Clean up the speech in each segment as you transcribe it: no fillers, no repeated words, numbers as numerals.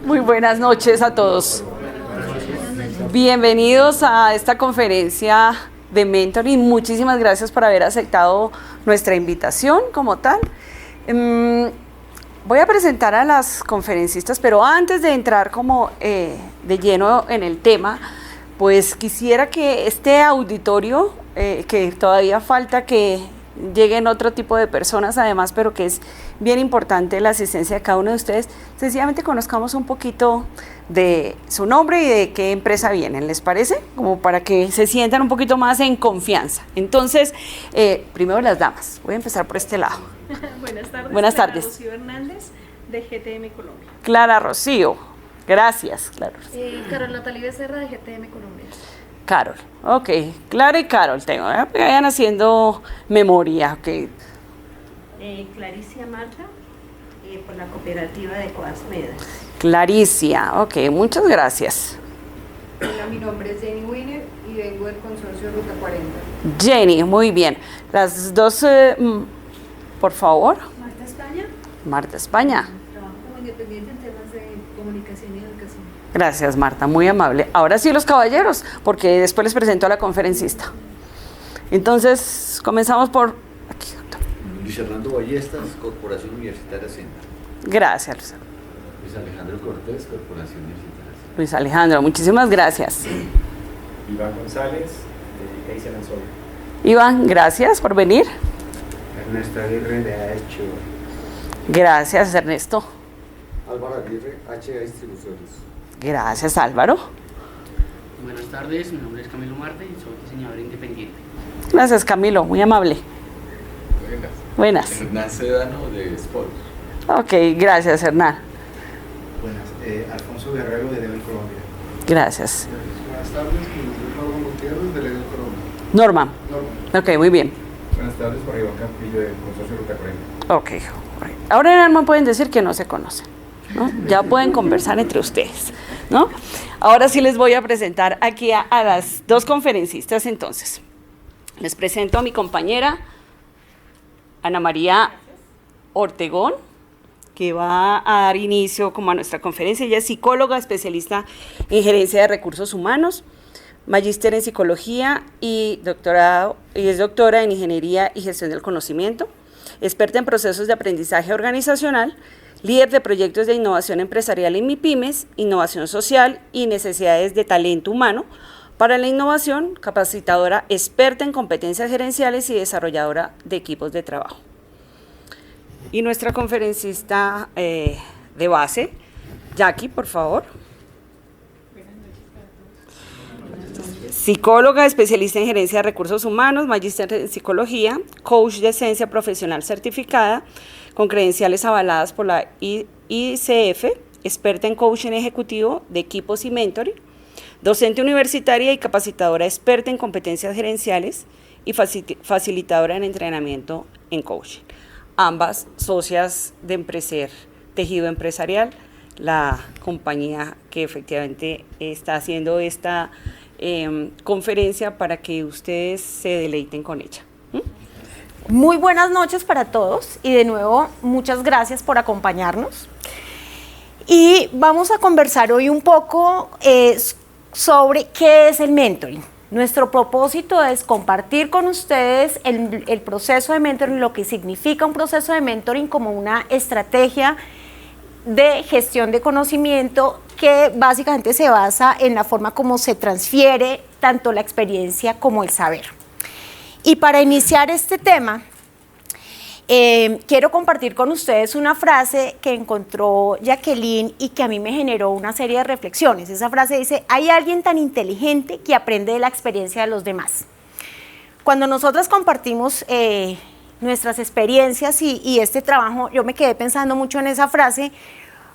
Muy buenas noches a todos. Bienvenidos a esta conferencia de mentoring. Muchísimas gracias por haber aceptado nuestra invitación como tal. Voy a presentar a las conferencistas, pero antes de entrar como de lleno en el tema, pues quisiera que este auditorio, que todavía falta que lleguen otro tipo de personas además, pero que es bien importante la asistencia de cada uno de ustedes, sencillamente conozcamos un poquito de su nombre y de qué empresa vienen, ¿les parece? Como para que se sientan un poquito más en confianza. Entonces, primero las damas, voy a empezar por este lado. Buenas tardes. Buenas tardes. Clara Rocío Hernández, de GTM Colombia. Clara Rocío, gracias, Clara. Carol Natalie Becerra, de GTM Colombia. Carol, ok, Clara y Carol tengo, que vayan haciendo memoria, ok. Claricia Marta, por la cooperativa de Coasmeda. Claricia, ok, muchas gracias. Hola, mi nombre es Jenny Wiener y vengo del consorcio Ruta 40. Jenny, muy bien. Las dos, por favor. Marta España. Marta España. Trabajo como independiente en temas de comunicación y educación. Gracias, Marta, muy amable. Ahora sí los caballeros, porque después les presento a la conferencista. Entonces, comenzamos por aquí, doctor. Luis Hernando Ballestas, Corporación Universitaria Senda. Gracias, Luis. Luis Alejandro Cortés, Corporación Universitaria Senda. Luis Alejandro, muchísimas gracias. Iván González, de Eisen Sol. Iván, gracias por venir. Ernesto Aguirre, de AH. Gracias, Ernesto. Álvaro Aguirre, HA Distribuciones. Gracias, Álvaro. Buenas tardes, mi nombre es Camilo Marte y soy diseñador independiente. Gracias, Camilo, muy amable. Buenas. Hernán Sedano, de Sport. Ok, gracias, Hernán. Buenas, Alfonso Guerrero, de Level Colombia. Gracias. Buenas tardes, mi nombre es Norman Gutiérrez, de Level Colombia. Norma. Ok, muy bien. Buenas tardes, Juan Iván Campillo, del consorcio Ruta 40. Ok, ahora en Norma pueden decir que no se conocen, ¿no? Ya pueden conversar entre ustedes, ¿no? Ahora sí les voy a presentar aquí a las dos conferencistas entonces. Les presento a mi compañera Ana María Ortegón, que va a dar inicio como a nuestra conferencia. Ella es psicóloga, especialista en gerencia de recursos humanos, magíster en psicología y es doctora en ingeniería y gestión del conocimiento, experta en procesos de aprendizaje organizacional, líder de proyectos de innovación empresarial en MIPYMES, innovación social y necesidades de talento humano para la innovación, capacitadora experta en competencias gerenciales y desarrolladora de equipos de trabajo. Y nuestra conferencista de base, Jackie, por favor. Psicóloga, especialista en gerencia de recursos humanos, magíster en psicología, coach de esencia profesional certificada, con credenciales avaladas por la ICF, experta en coaching ejecutivo de equipos y mentoring, docente universitaria y capacitadora experta en competencias gerenciales y facilitadora en entrenamiento en coaching. Ambas socias de Empreser Tejido Empresarial, la compañía que efectivamente está haciendo esta conferencia para que ustedes se deleiten con ella. Muy buenas noches para todos y de nuevo muchas gracias por acompañarnos. Y vamos a conversar hoy un poco sobre qué es el mentoring. Nuestro propósito es compartir con ustedes el proceso de mentoring, lo que significa un proceso de mentoring como una estrategia de gestión de conocimiento que básicamente se basa en la forma como se transfiere tanto la experiencia como el saber. Y para iniciar este tema, quiero compartir con ustedes una frase que encontró Jacqueline y que a mí me generó una serie de reflexiones. Esa frase dice: hay alguien tan inteligente que aprende de la experiencia de los demás. Cuando nosotras compartimos nuestras experiencias y este trabajo, yo me quedé pensando mucho en esa frase,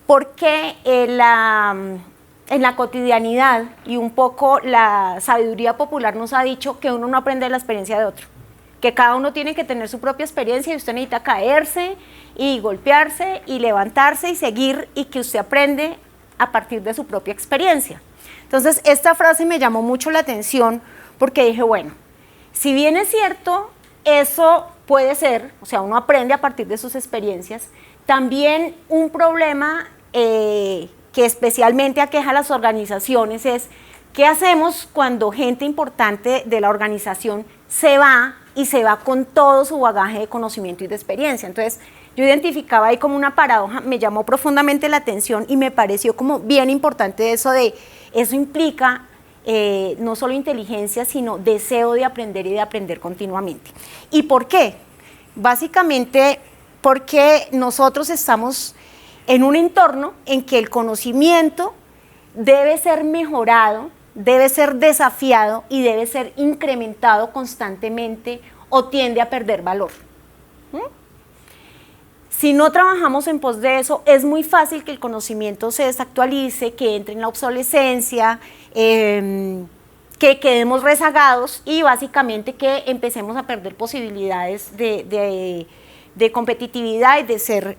porque en la cotidianidad y un poco la sabiduría popular nos ha dicho que uno no aprende de la experiencia de otro, que cada uno tiene que tener su propia experiencia y usted necesita caerse y golpearse y levantarse y seguir, y que usted aprende a partir de su propia experiencia. Entonces, esta frase me llamó mucho la atención porque dije, bueno, si bien es cierto, eso puede ser, o sea, uno aprende a partir de sus experiencias, también un problema que especialmente aqueja a las organizaciones es ¿qué hacemos cuando gente importante de la organización se va y se va con todo su bagaje de conocimiento y de experiencia? Entonces, yo identificaba ahí como una paradoja, me llamó profundamente la atención y me pareció como bien importante eso implica no solo inteligencia, sino deseo de aprender y de aprender continuamente. ¿Y por qué? Básicamente porque nosotros estamos en un entorno en que el conocimiento debe ser mejorado, debe ser desafiado y debe ser incrementado constantemente o tiende a perder valor. Si no trabajamos en pos de eso, es muy fácil que el conocimiento se desactualice, que entre en la obsolescencia, que quedemos rezagados y básicamente que empecemos a perder posibilidades de competitividad y de ser,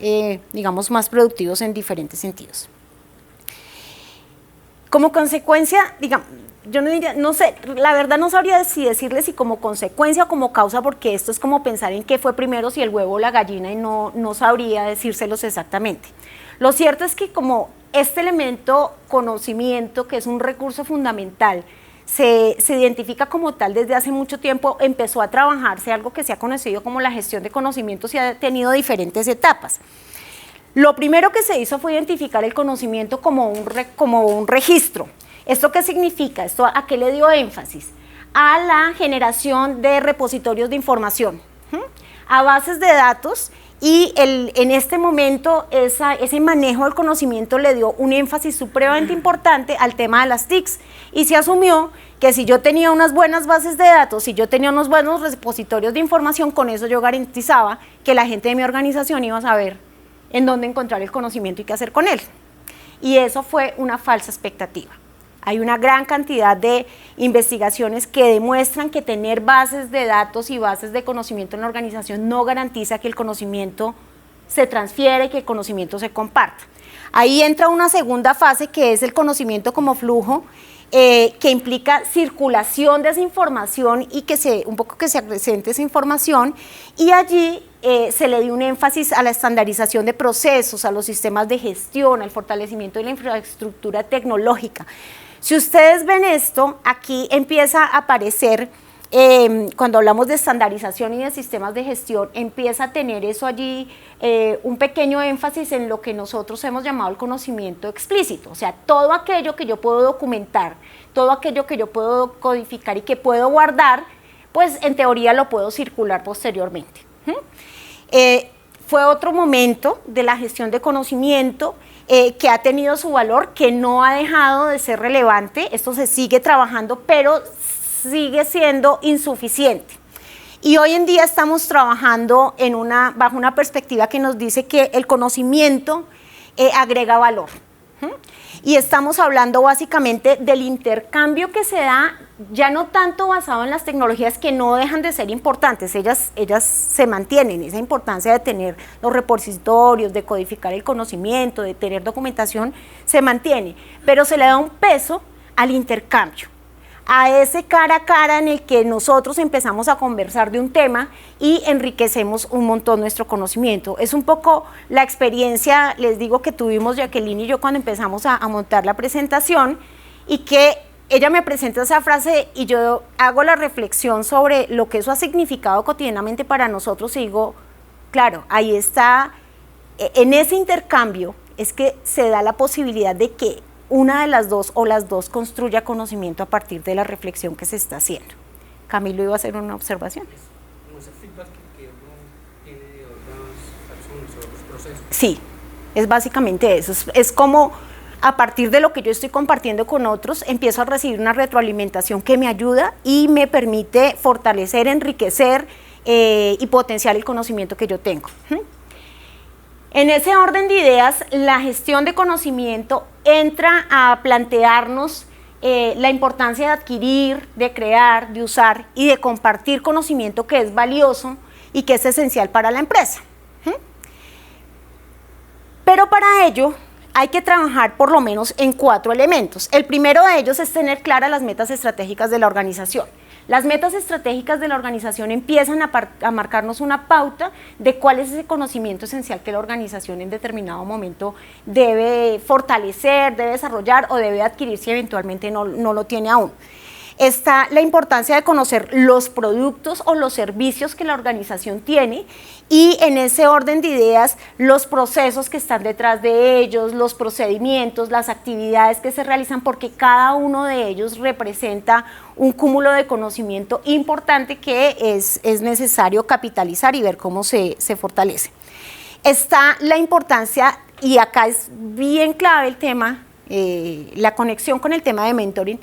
digamos, más productivos en diferentes sentidos. Como consecuencia, digamos, yo no diría, no sé, la verdad no sabría si decirles si como consecuencia o como causa, porque esto es como pensar en qué fue primero, si el huevo o la gallina, y no sabría decírselos exactamente. Lo cierto es que como este elemento conocimiento, que es un recurso fundamental, se identifica como tal desde hace mucho tiempo, empezó a trabajarse algo que se ha conocido como la gestión de conocimientos y ha tenido diferentes etapas. Lo primero que se hizo fue identificar el conocimiento como un registro. ¿Esto qué significa? ¿Esto a qué le dio énfasis? A la generación de repositorios de información, a bases de datos, y en este momento ese manejo del conocimiento le dio un énfasis supremamente importante al tema de las TICs, y se asumió que si yo tenía unas buenas bases de datos, si yo tenía unos buenos repositorios de información, con eso yo garantizaba que la gente de mi organización iba a saber en dónde encontrar el conocimiento y qué hacer con él. Y eso fue una falsa expectativa. Hay una gran cantidad de investigaciones que demuestran que tener bases de datos y bases de conocimiento en la organización no garantiza que el conocimiento se transfiere, que el conocimiento se comparta. Ahí entra una segunda fase, que es el conocimiento como flujo, que implica circulación de esa información y que se acrecente esa información, y allí se le dio un énfasis a la estandarización de procesos, a los sistemas de gestión, al fortalecimiento de la infraestructura tecnológica. Si ustedes ven esto, aquí empieza a aparecer, cuando hablamos de estandarización y de sistemas de gestión, empieza a tener eso allí un pequeño énfasis en lo que nosotros hemos llamado el conocimiento explícito, o sea, todo aquello que yo puedo documentar, todo aquello que yo puedo codificar y que puedo guardar, pues en teoría lo puedo circular posteriormente. Fue otro momento de la gestión de conocimiento que ha tenido su valor, que no ha dejado de ser relevante. Esto se sigue trabajando, pero sigue siendo insuficiente. Y hoy en día estamos trabajando bajo una perspectiva que nos dice que el conocimiento agrega valor. Y estamos hablando básicamente del intercambio que se da, ya no tanto basado en las tecnologías, que no dejan de ser importantes, ellas se mantienen, esa importancia de tener los repositorios, de codificar el conocimiento, de tener documentación, se mantiene, pero se le da un peso al intercambio, a ese cara a cara en el que nosotros empezamos a conversar de un tema y enriquecemos un montón nuestro conocimiento. Es un poco la experiencia, les digo, que tuvimos Jacqueline y yo cuando empezamos a montar la presentación, y que ella me presenta esa frase y yo hago la reflexión sobre lo que eso ha significado cotidianamente para nosotros, y digo, claro, ahí está, en ese intercambio es que se da la posibilidad de que una de las dos o las dos construya conocimiento a partir de la reflexión que se está haciendo. Camilo iba a hacer una observación. ¿Cómo es el feedback que uno tiene de otras personas o otros procesos? Sí, es básicamente eso. Es como a partir de lo que yo estoy compartiendo con otros, empiezo a recibir una retroalimentación que me ayuda y me permite fortalecer, enriquecer y potenciar el conocimiento que yo tengo. En ese orden de ideas, la gestión de conocimiento entra a plantearnos la importancia de adquirir, de crear, de usar y de compartir conocimiento que es valioso y que es esencial para la empresa. Pero para ello hay que trabajar por lo menos en 4 elementos. El primero de ellos es tener claras las metas estratégicas de la organización. Las metas estratégicas de la organización empiezan a marcarnos una pauta de cuál es ese conocimiento esencial que la organización en determinado momento debe fortalecer, debe desarrollar o debe adquirir si eventualmente no lo tiene aún. Está la importancia de conocer los productos o los servicios que la organización tiene y en ese orden de ideas los procesos que están detrás de ellos, los procedimientos, las actividades que se realizan, porque cada uno de ellos representa un cúmulo de conocimiento importante que es necesario capitalizar y ver cómo se fortalece. Está la importancia, y acá es bien clave el tema, la conexión con el tema de mentoring.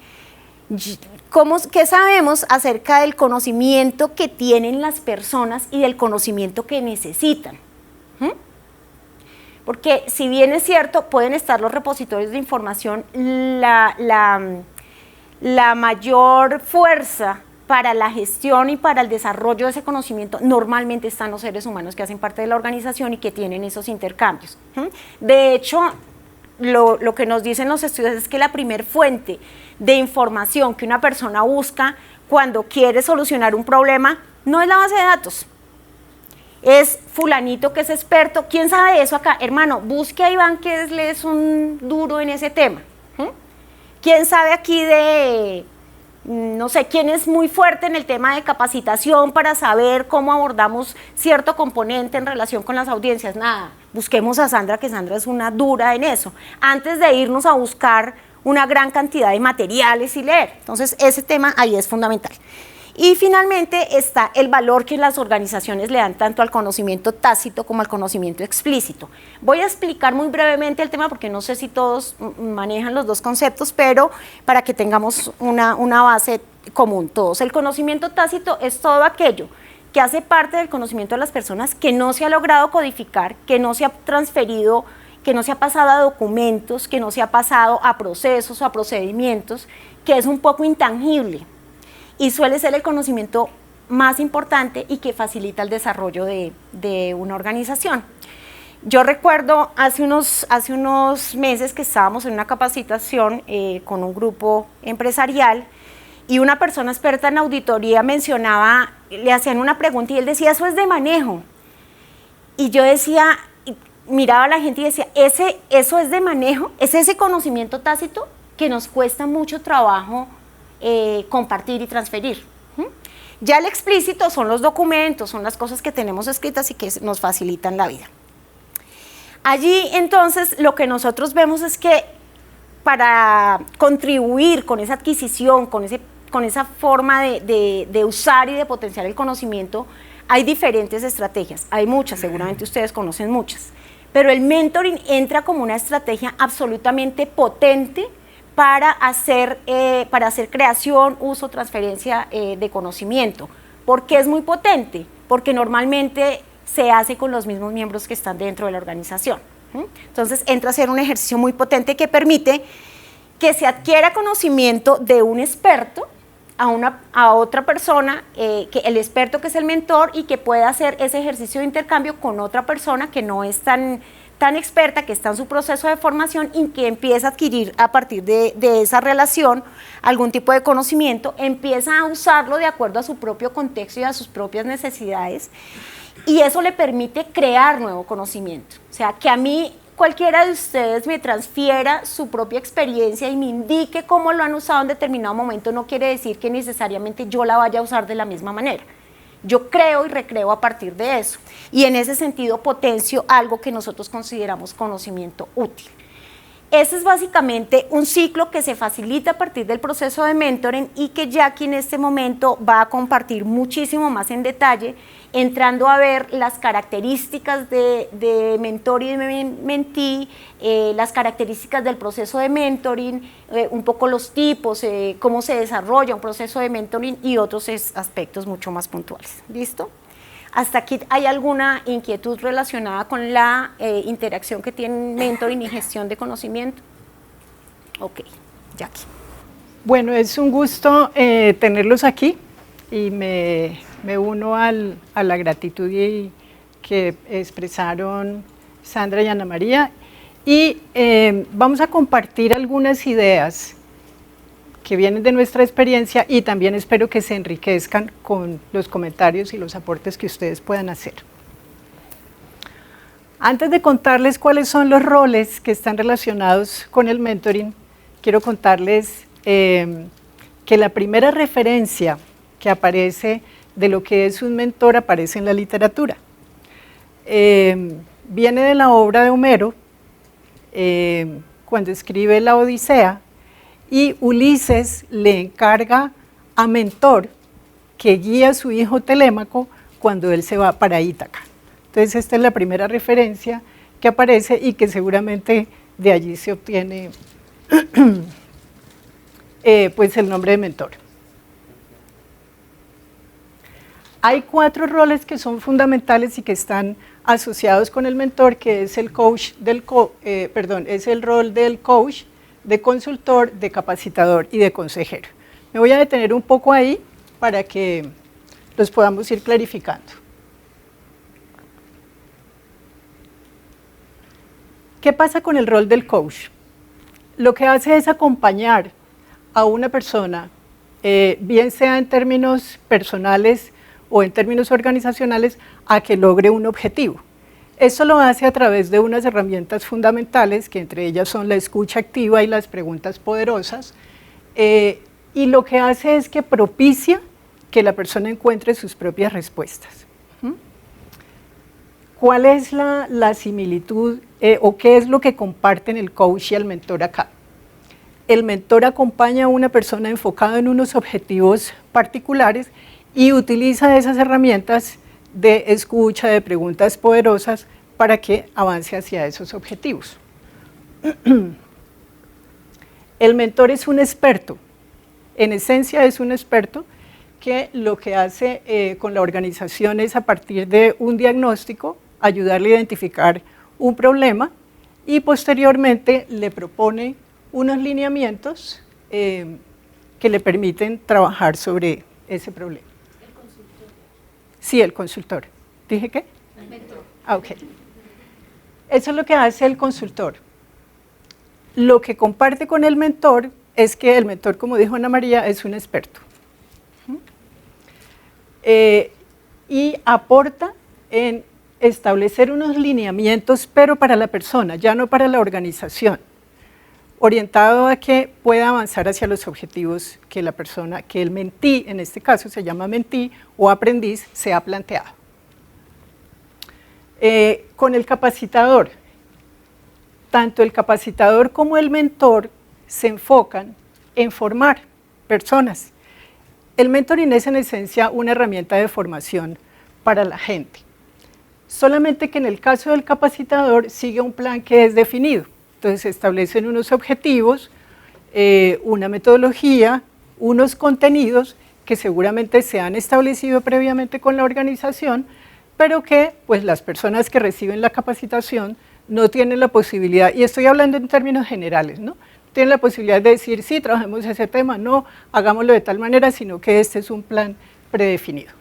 ¿Qué sabemos acerca del conocimiento que tienen las personas y del conocimiento que necesitan? Porque si bien es cierto, pueden estar los repositorios de información, la mayor fuerza para la gestión y para el desarrollo de ese conocimiento normalmente están los seres humanos que hacen parte de la organización y que tienen esos intercambios. De hecho, lo que nos dicen los estudios es que la primer fuente de información que una persona busca cuando quiere solucionar un problema no es la base de datos, es fulanito que es experto. ¿Quién sabe de eso acá? Hermano, busque a Iván, que es un duro en ese tema. ¿Quién sabe aquí de, no sé, quién es muy fuerte en el tema de capacitación para saber cómo abordamos cierto componente en relación con las audiencias? Nada, busquemos a Sandra, que Sandra es una dura en eso, antes de irnos a buscar una gran cantidad de materiales y leer. Entonces, ese tema ahí es fundamental. Y finalmente está el valor que las organizaciones le dan tanto al conocimiento tácito como al conocimiento explícito. Voy a explicar muy brevemente el tema porque no sé si todos manejan los dos conceptos, pero para que tengamos una base común todos. El conocimiento tácito es todo aquello que hace parte del conocimiento de las personas que no se ha logrado codificar, que no se ha transferido, que no se ha pasado a documentos, que no se ha pasado a procesos o a procedimientos, que es un poco intangible y suele ser el conocimiento más importante y que facilita el desarrollo de una organización. Yo recuerdo hace unos meses que estábamos en una capacitación con un grupo empresarial y una persona experta en auditoría mencionaba, le hacían una pregunta y él decía, eso es de manejo. Y yo decía, miraba a la gente y decía, eso es de manejo, es ese conocimiento tácito que nos cuesta mucho trabajo compartir y transferir. Ya el explícito son los documentos, son las cosas que tenemos escritas y que nos facilitan la vida. Allí entonces lo que nosotros vemos es que para contribuir con esa adquisición, con esa forma de usar y de potenciar el conocimiento, hay diferentes estrategias, hay muchas, seguramente ustedes conocen muchas. Pero el mentoring entra como una estrategia absolutamente potente para hacer creación, uso, transferencia de conocimiento. ¿Por qué es muy potente? Porque normalmente se hace con los mismos miembros que están dentro de la organización. Entonces entra a ser un ejercicio muy potente que permite que se adquiera conocimiento de un experto a otra persona, que el experto que es el mentor y que pueda hacer ese ejercicio de intercambio con otra persona que no es tan experta, que está en su proceso de formación y que empieza a adquirir a partir de esa relación algún tipo de conocimiento, empieza a usarlo de acuerdo a su propio contexto y a sus propias necesidades y eso le permite crear nuevo conocimiento. O sea, que a mí cualquiera de ustedes me transfiera su propia experiencia y me indique cómo lo han usado en determinado momento, no quiere decir que necesariamente yo la vaya a usar de la misma manera. Yo creo y recreo a partir de eso. Y en ese sentido potencio algo que nosotros consideramos conocimiento útil. Ese es básicamente un ciclo que se facilita a partir del proceso de mentoring y que Jackie en este momento va a compartir muchísimo más en detalle, entrando a ver las características de mentor y de mentee, las características del proceso de mentoring, un poco los tipos, cómo se desarrolla un proceso de mentoring y otros aspectos mucho más puntuales. ¿Listo? ¿Hasta aquí hay alguna inquietud relacionada con la interacción que tienen mentoring y gestión de conocimiento? Ok, Jackie. Bueno, es un gusto tenerlos aquí y me uno a la gratitud que expresaron Sandra y Ana María y vamos a compartir algunas ideas que vienen de nuestra experiencia y también espero que se enriquezcan con los comentarios y los aportes que ustedes puedan hacer. Antes de contarles cuáles son los roles que están relacionados con el mentoring, quiero contarles que la primera referencia que aparece de lo que es un mentor aparece en la literatura. Viene de la obra de Homero, cuando escribe la Odisea, y Ulises le encarga a Mentor que guíe a su hijo Telémaco cuando él se va para Ítaca. Entonces esta es la primera referencia que aparece y que seguramente de allí se obtiene pues el nombre de mentor. Hay 4 roles que son fundamentales y que están asociados con el mentor, que es el coach es el rol del coach, de consultor, de capacitador y de consejero. Me voy a detener un poco ahí para que los podamos ir clarificando. ¿Qué pasa con el rol del coach? Lo que hace es acompañar a una persona, bien sea en términos personales o en términos organizacionales, a que logre un objetivo. Eso lo hace a través de unas herramientas fundamentales, que entre ellas son la escucha activa y las preguntas poderosas, y lo que hace es que propicia que la persona encuentre sus propias respuestas. ¿Cuál es la similitud o qué es lo que comparten el coach y el mentor acá? El mentor acompaña a una persona enfocada en unos objetivos particulares y utiliza esas herramientas de escucha, de preguntas poderosas para que avance hacia esos objetivos. El mentor es un experto, en esencia es un experto que lo que hace con la organización es, a partir de un diagnóstico, ayudarle a identificar un problema y posteriormente le propone unos lineamientos que le permiten trabajar sobre ese problema. ¿El consultor? Sí, el consultor. ¿Dije qué? El mentor. Ah, ok. Eso es lo que hace el consultor. Lo que comparte con el mentor es que el mentor, como dijo Ana María, es un experto. Y aporta en establecer unos lineamientos, pero para la persona, ya no para la organización, orientado a que pueda avanzar hacia los objetivos que la persona, que el mentí, en este caso se llama mentí o aprendiz, se ha planteado. Con el capacitador, tanto el capacitador como el mentor se enfocan en formar personas. El mentoring es en esencia una herramienta de formación para la gente. Solamente que en el caso del capacitador sigue un plan que es definido. Entonces se establecen unos objetivos, una metodología, unos contenidos que seguramente se han establecido previamente con la organización, pero que pues las personas que reciben la capacitación no tienen la posibilidad, y estoy hablando en términos generales, ¿no? Tienen la posibilidad de decir, sí, trabajemos ese tema, no, hagámoslo de tal manera, sino que este es un plan predefinido.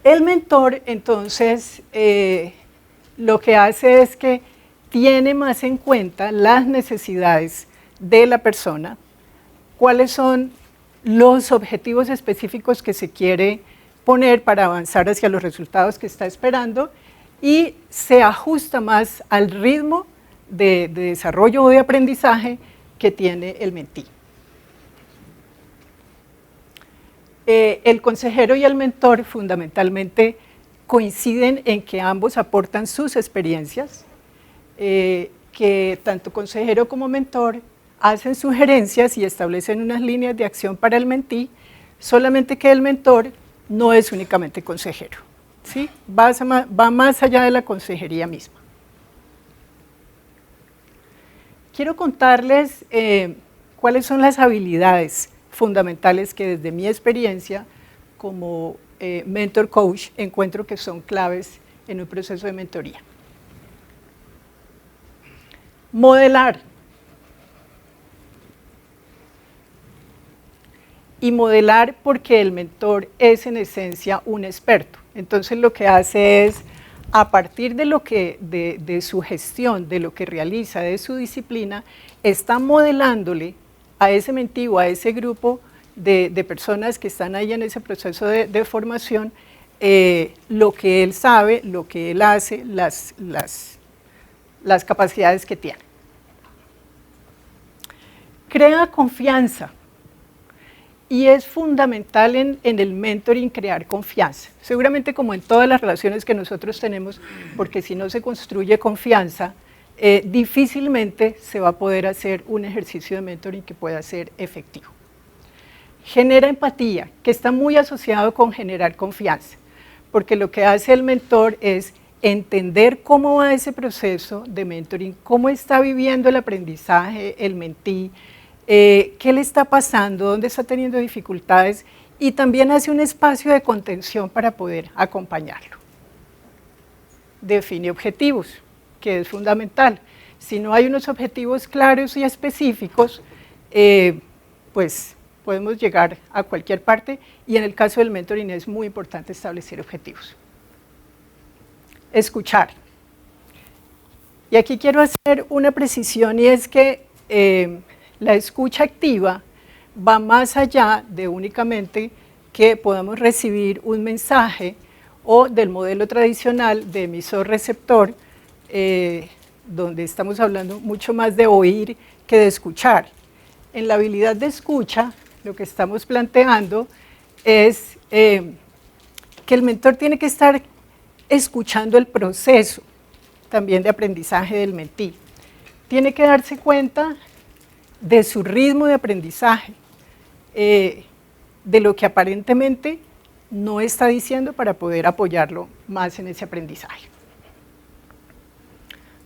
El mentor, entonces, lo que hace es que tiene más en cuenta las necesidades de la persona, cuáles son los objetivos específicos que se quiere poner para avanzar hacia los resultados que está esperando, y se ajusta más al ritmo de desarrollo o de aprendizaje que tiene el mentí. El consejero y el mentor fundamentalmente coinciden en que ambos aportan sus experiencias, que tanto consejero como mentor hacen sugerencias y establecen unas líneas de acción para el mentí, solamente que el mentor no es únicamente consejero, ¿sí? Va más allá de la consejería misma. Quiero contarles cuáles son las habilidades fundamentales que desde mi experiencia como mentor coach encuentro que son claves en un proceso de mentoría. Modelar. Y modelar porque el mentor es en esencia un experto. Entonces lo que hace es, a partir de lo que de su gestión, de lo que realiza, de su disciplina, está modelándole a ese mentí o a ese grupo de personas que están ahí en ese proceso de formación lo que él sabe, lo que él hace, las capacidades que tiene. Crea confianza. Y es fundamental en el mentoring crear confianza. Seguramente como en todas las relaciones que nosotros tenemos, porque si no se construye confianza, difícilmente se va a poder hacer un ejercicio de mentoring que pueda ser efectivo. Genera empatía, que está muy asociado con generar confianza, porque lo que hace el mentor es entender cómo va ese proceso de mentoring, cómo está viviendo el aprendizaje, el mentí, qué le está pasando, dónde está teniendo dificultades, y también hace un espacio de contención para poder acompañarlo. Define objetivos, que es fundamental. Si no hay unos objetivos claros y específicos, pues podemos llegar a cualquier parte, y en el caso del mentoring es muy importante establecer objetivos. Escuchar. Y aquí quiero hacer una precisión, y es que la escucha activa va más allá de únicamente que podamos recibir un mensaje o del modelo tradicional de emisor-receptor, donde estamos hablando mucho más de oír que de escuchar. En la habilidad de escucha, lo que estamos planteando es que el mentor tiene que estar escuchando el proceso también de aprendizaje del mentí. Tiene que darse cuenta de su ritmo de aprendizaje, de lo que aparentemente no está diciendo para poder apoyarlo más en ese aprendizaje.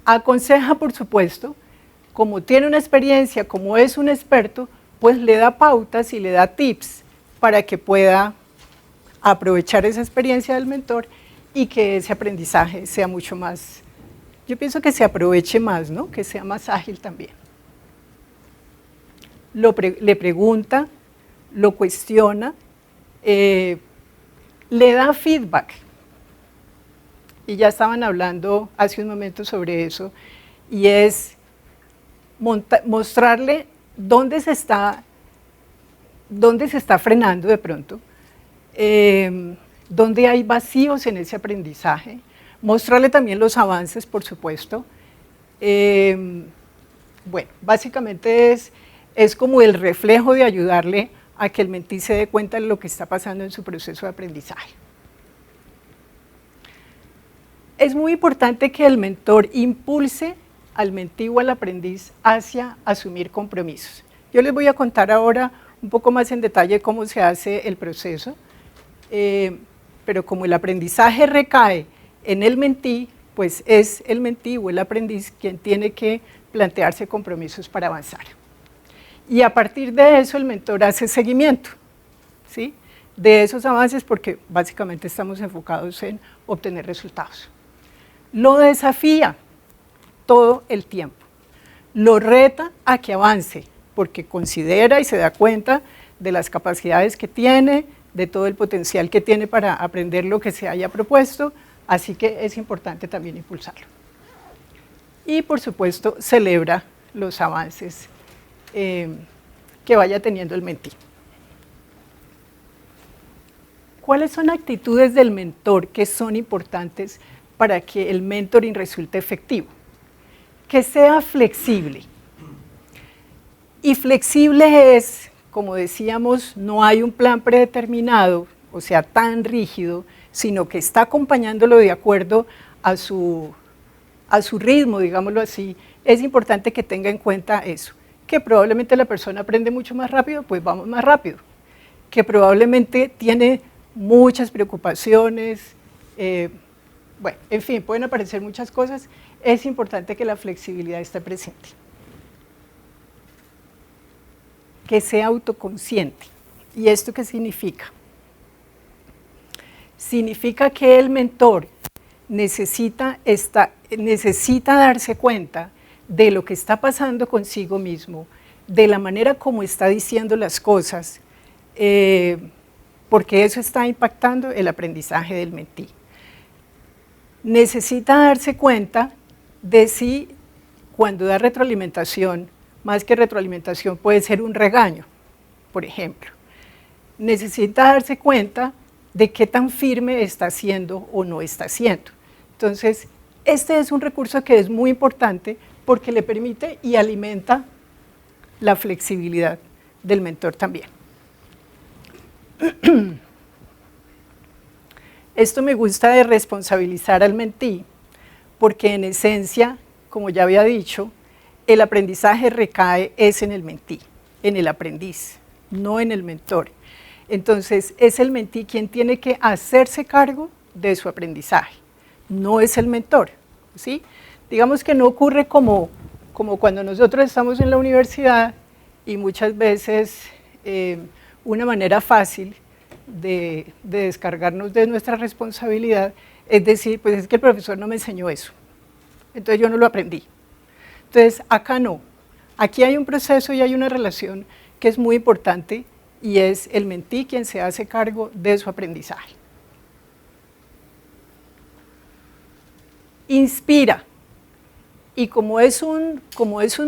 Aconseja, por supuesto, como tiene una experiencia, como es un experto, pues le da pautas y le da tips para que pueda aprovechar esa experiencia del mentor y que ese aprendizaje sea mucho más, yo pienso que se aproveche más, ¿no? Que sea más ágil también. Le pregunta, lo cuestiona, le da feedback. Y ya estaban hablando hace un momento sobre eso, y es mostrarle dónde se está frenando de pronto, dónde hay vacíos en ese aprendizaje, mostrarle también los avances, por supuesto. Bueno, básicamente es como el reflejo de ayudarle a que el mentí se dé cuenta de lo que está pasando en su proceso de aprendizaje. Es muy importante que el mentor impulse al mentí o al aprendiz hacia asumir compromisos. Yo les voy a contar ahora un poco más en detalle cómo se hace el proceso, pero como el aprendizaje recae en el mentí, pues es el mentí o el aprendiz quien tiene que plantearse compromisos para avanzar. Y a partir de eso el mentor hace seguimiento, ¿sí?, de esos avances, porque básicamente estamos enfocados en obtener resultados. Lo desafía todo el tiempo, lo reta a que avance, porque considera y se da cuenta de las capacidades que tiene, de todo el potencial que tiene para aprender lo que se haya propuesto, así que es importante también impulsarlo. Y por supuesto celebra los avances que vaya teniendo el mentí. ¿Cuáles son actitudes del mentor que son importantes para que el mentoring resulte efectivo? Que sea flexible. Y flexible es, como decíamos, no hay un plan predeterminado, o sea, tan rígido, sino que está acompañándolo de acuerdo a su ritmo, digámoslo así. Es importante que tenga en cuenta eso, que probablemente la persona aprende mucho más rápido, pues vamos más rápido, que probablemente tiene muchas preocupaciones, bueno, en fin, pueden aparecer muchas cosas, es importante que la flexibilidad esté presente. Que sea autoconsciente. ¿Y esto qué significa? Significa que el mentor necesita darse cuenta de lo que está pasando consigo mismo, de la manera como está diciendo las cosas, porque eso está impactando el aprendizaje del mentí. Necesita darse cuenta de si cuando da retroalimentación más que retroalimentación, puede ser un regaño, por ejemplo. Necesita darse cuenta de qué tan firme está siendo o no está siendo. Entonces, este es un recurso que es muy importante porque le permite y alimenta la flexibilidad del mentor también. Esto me gusta de responsabilizar al mentí, porque en esencia, como ya había dicho, el aprendizaje recae en el mentí, en el aprendiz, no en el mentor. Entonces, es el mentí quien tiene que hacerse cargo de su aprendizaje, no es el mentor, ¿sí? Digamos que no ocurre como cuando nosotros estamos en la universidad y muchas veces una manera fácil de descargarnos de nuestra responsabilidad es decir, pues es que el profesor no me enseñó eso, entonces yo no lo aprendí. Entonces, acá no, aquí hay un proceso y hay una relación que es muy importante y es el mentí quien se hace cargo de su aprendizaje. Inspira, y como es un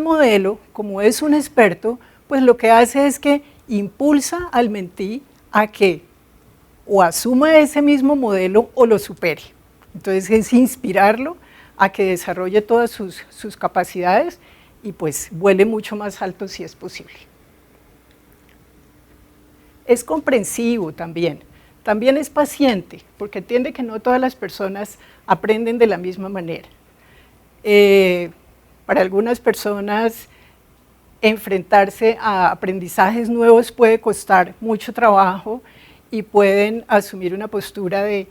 modelo, como es un experto, pues lo que hace es que impulsa al mentí a que o asuma ese mismo modelo o lo supere. Entonces es inspirarlo a que desarrolle todas sus capacidades y pues vuele mucho más alto si es posible. Es comprensivo también es paciente, porque entiende que no todas las personas aprenden de la misma manera. Para algunas personas enfrentarse a aprendizajes nuevos puede costar mucho trabajo y pueden asumir una postura de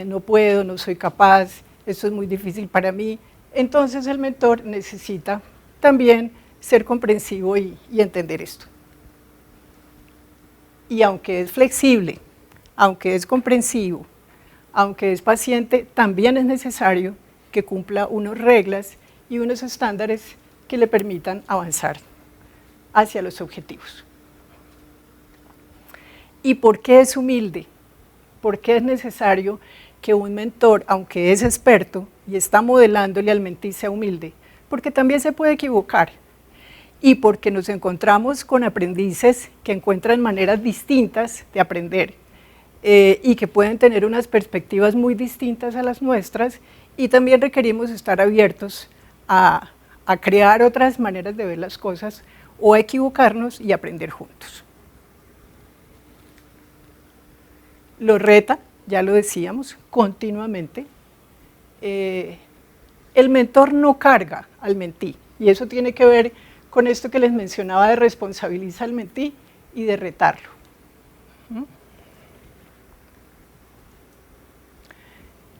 no puedo, no soy capaz, esto es muy difícil para mí. Entonces el mentor necesita también ser comprensivo y entender esto. Y aunque es flexible, aunque es comprensivo, aunque es paciente, también es necesario que cumpla unas reglas y unos estándares que le permitan avanzar hacia los objetivos. ¿Y por qué es humilde? ¿Por qué es necesario que un mentor, aunque es experto y está modelándole al mentí, sea humilde? Porque también se puede equivocar y porque nos encontramos con aprendices que encuentran maneras distintas de aprender y que pueden tener unas perspectivas muy distintas a las nuestras y también requerimos estar abiertos a crear otras maneras de ver las cosas o a equivocarnos y aprender juntos. Lo reta, ya lo decíamos, continuamente. El mentor no carga al mentí y eso tiene que ver con esto que les mencionaba de responsabilizar al mentí y de retarlo.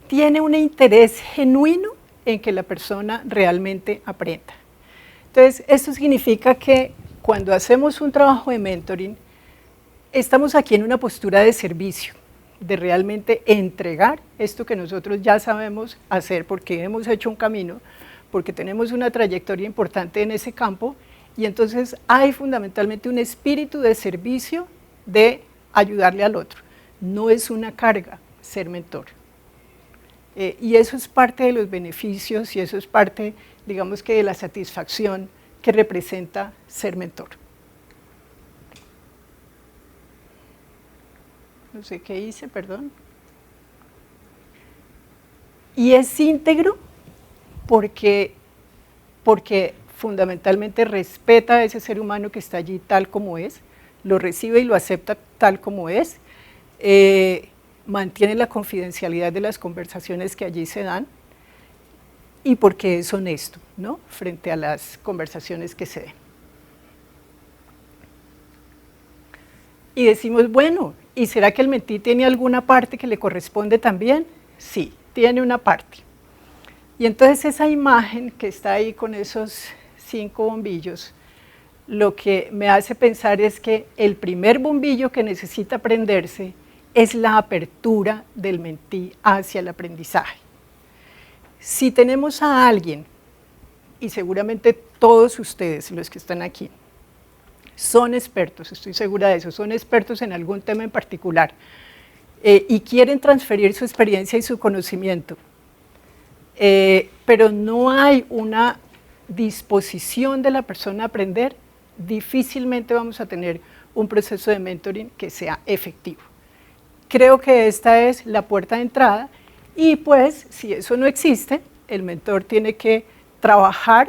Tiene un interés genuino en que la persona realmente aprenda. Entonces, esto significa que cuando hacemos un trabajo de mentoring, estamos aquí en una postura de servicio, de realmente entregar esto que nosotros ya sabemos hacer porque hemos hecho un camino, porque tenemos una trayectoria importante en ese campo, y entonces hay fundamentalmente un espíritu de servicio de ayudarle al otro. No es una carga ser mentor. Y eso es parte de los beneficios y eso es parte, digamos que de la satisfacción que representa ser mentor. No sé qué hice, perdón. Y es íntegro porque fundamentalmente respeta a ese ser humano que está allí tal como es, lo recibe y lo acepta tal como es, mantiene la confidencialidad de las conversaciones que allí se dan y porque es honesto, ¿no?, frente a las conversaciones que se den. Y decimos, bueno, ¿y será que el mentí tiene alguna parte que le corresponde también? Sí, tiene una parte. Y entonces esa imagen que está ahí con esos 5 bombillos, lo que me hace pensar es que el primer bombillo que necesita prenderse es la apertura del mentí hacia el aprendizaje. Si tenemos a alguien, y seguramente todos ustedes, los que están aquí, son expertos, estoy segura de eso, son expertos en algún tema en particular y quieren transferir su experiencia y su conocimiento, pero no hay una disposición de la persona a aprender, difícilmente vamos a tener un proceso de mentoring que sea efectivo. Creo que esta es la puerta de entrada y pues si eso no existe, el mentor tiene que trabajar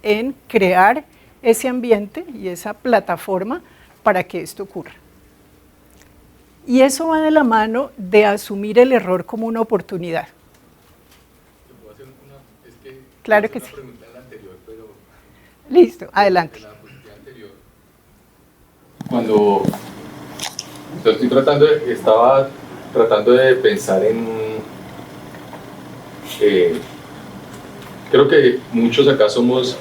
en crear ese ambiente y esa plataforma para que esto ocurra. Y eso va de la mano de asumir el error como una oportunidad. ¿Puedo hacer es que claro que sí. Pregunta en la anterior, pero listo, adelante. La pregunta anterior. Cuando estaba tratando de pensar en, creo que muchos acá somos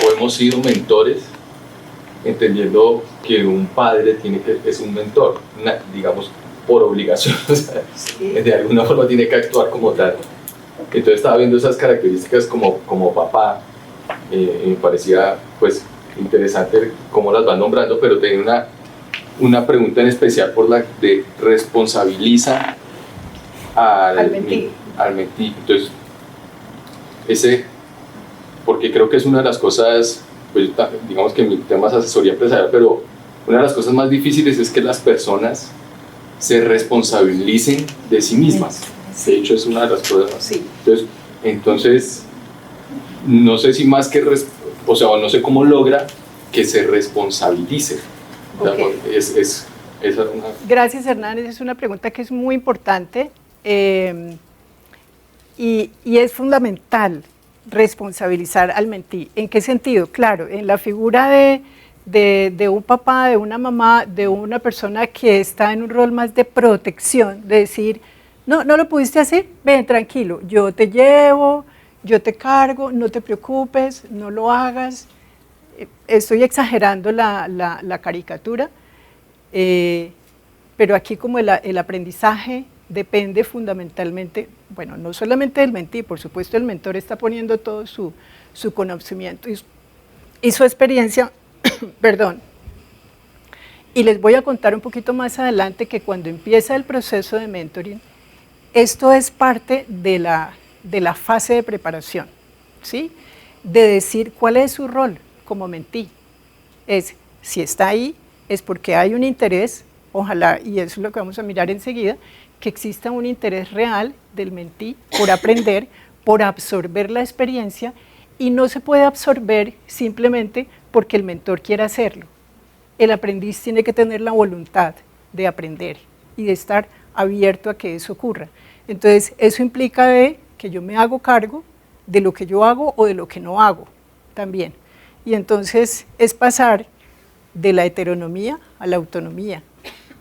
o hemos sido mentores, entendiendo que un padre es un mentor, digamos, por obligación, o sea, de alguna forma tiene que actuar como tal. Entonces estaba viendo esas características como papá, me parecía pues interesante cómo las van nombrando, pero tenía una pregunta en especial por la de responsabiliza al mentí. Entonces, porque creo que es una de las cosas, pues, digamos que mi tema es asesoría empresarial, pero una de las cosas más difíciles es que las personas se responsabilicen de sí mismas. De hecho, es una de las cosas más. Sí. Entonces, no sé si más que, o sea, no sé cómo logra que se responsabilice. Okay. Una... Gracias, Hernán, esa es una pregunta que es muy importante y es fundamental responsabilizar al mentí. ¿En qué sentido? Claro, en la figura de un papá, de una mamá, de una persona que está en un rol más de protección, de decir, no lo pudiste hacer, ven, tranquilo, yo te llevo, yo te cargo, no te preocupes, no lo hagas. Estoy exagerando la caricatura, pero aquí como el aprendizaje depende fundamentalmente, bueno, no solamente del mentí, por supuesto el mentor está poniendo todo su conocimiento y su experiencia, perdón. Y les voy a contar un poquito más adelante que cuando empieza el proceso de mentoring, esto es parte de la fase de preparación, ¿sí? De decir cuál es su rol como mentí. Si está ahí, es porque hay un interés, ojalá, y eso es lo que vamos a mirar enseguida, que exista un interés real del mentí por aprender, por absorber la experiencia, y no se puede absorber simplemente porque el mentor quiera hacerlo. El aprendiz tiene que tener la voluntad de aprender y de estar abierto a que eso ocurra. Entonces, eso implica que yo me hago cargo de lo que yo hago o de lo que no hago también. Y entonces es pasar de la heteronomía a la autonomía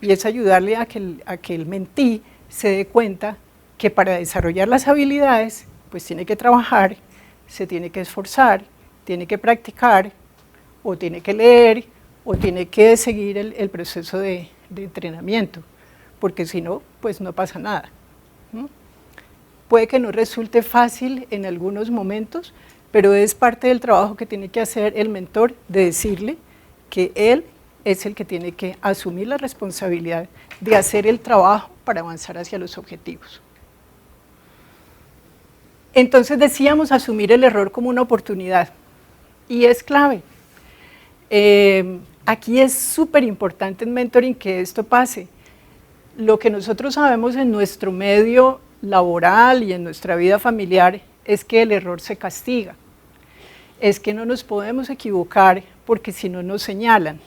y es ayudarle a que el mentí se dé cuenta que para desarrollar las habilidades pues tiene que trabajar, se tiene que esforzar, tiene que practicar o tiene que leer o tiene que seguir el proceso de entrenamiento, porque si no, pues no pasa nada. Puede que no resulte fácil en algunos momentos, pero es parte del trabajo que tiene que hacer el mentor de decirle que él es el que tiene que asumir la responsabilidad de hacer el trabajo para avanzar hacia los objetivos. Entonces decíamos asumir el error como una oportunidad y es clave. Aquí es súper importante en mentoring que esto pase. Lo que nosotros sabemos en nuestro medio laboral y en nuestra vida familiar es que el error se castiga, es que no nos podemos equivocar porque si no nos señalan,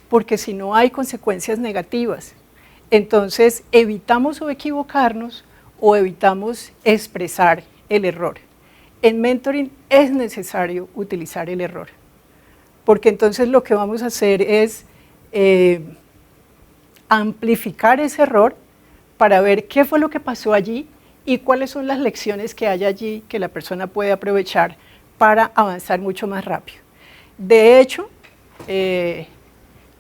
porque si no hay consecuencias negativas. Entonces evitamos o equivocarnos o evitamos expresar el error. En mentoring es necesario utilizar el error, porque entonces lo que vamos a hacer es amplificar ese error para ver qué fue lo que pasó allí y cuáles son las lecciones que hay allí que la persona puede aprovechar para avanzar mucho más rápido. De hecho,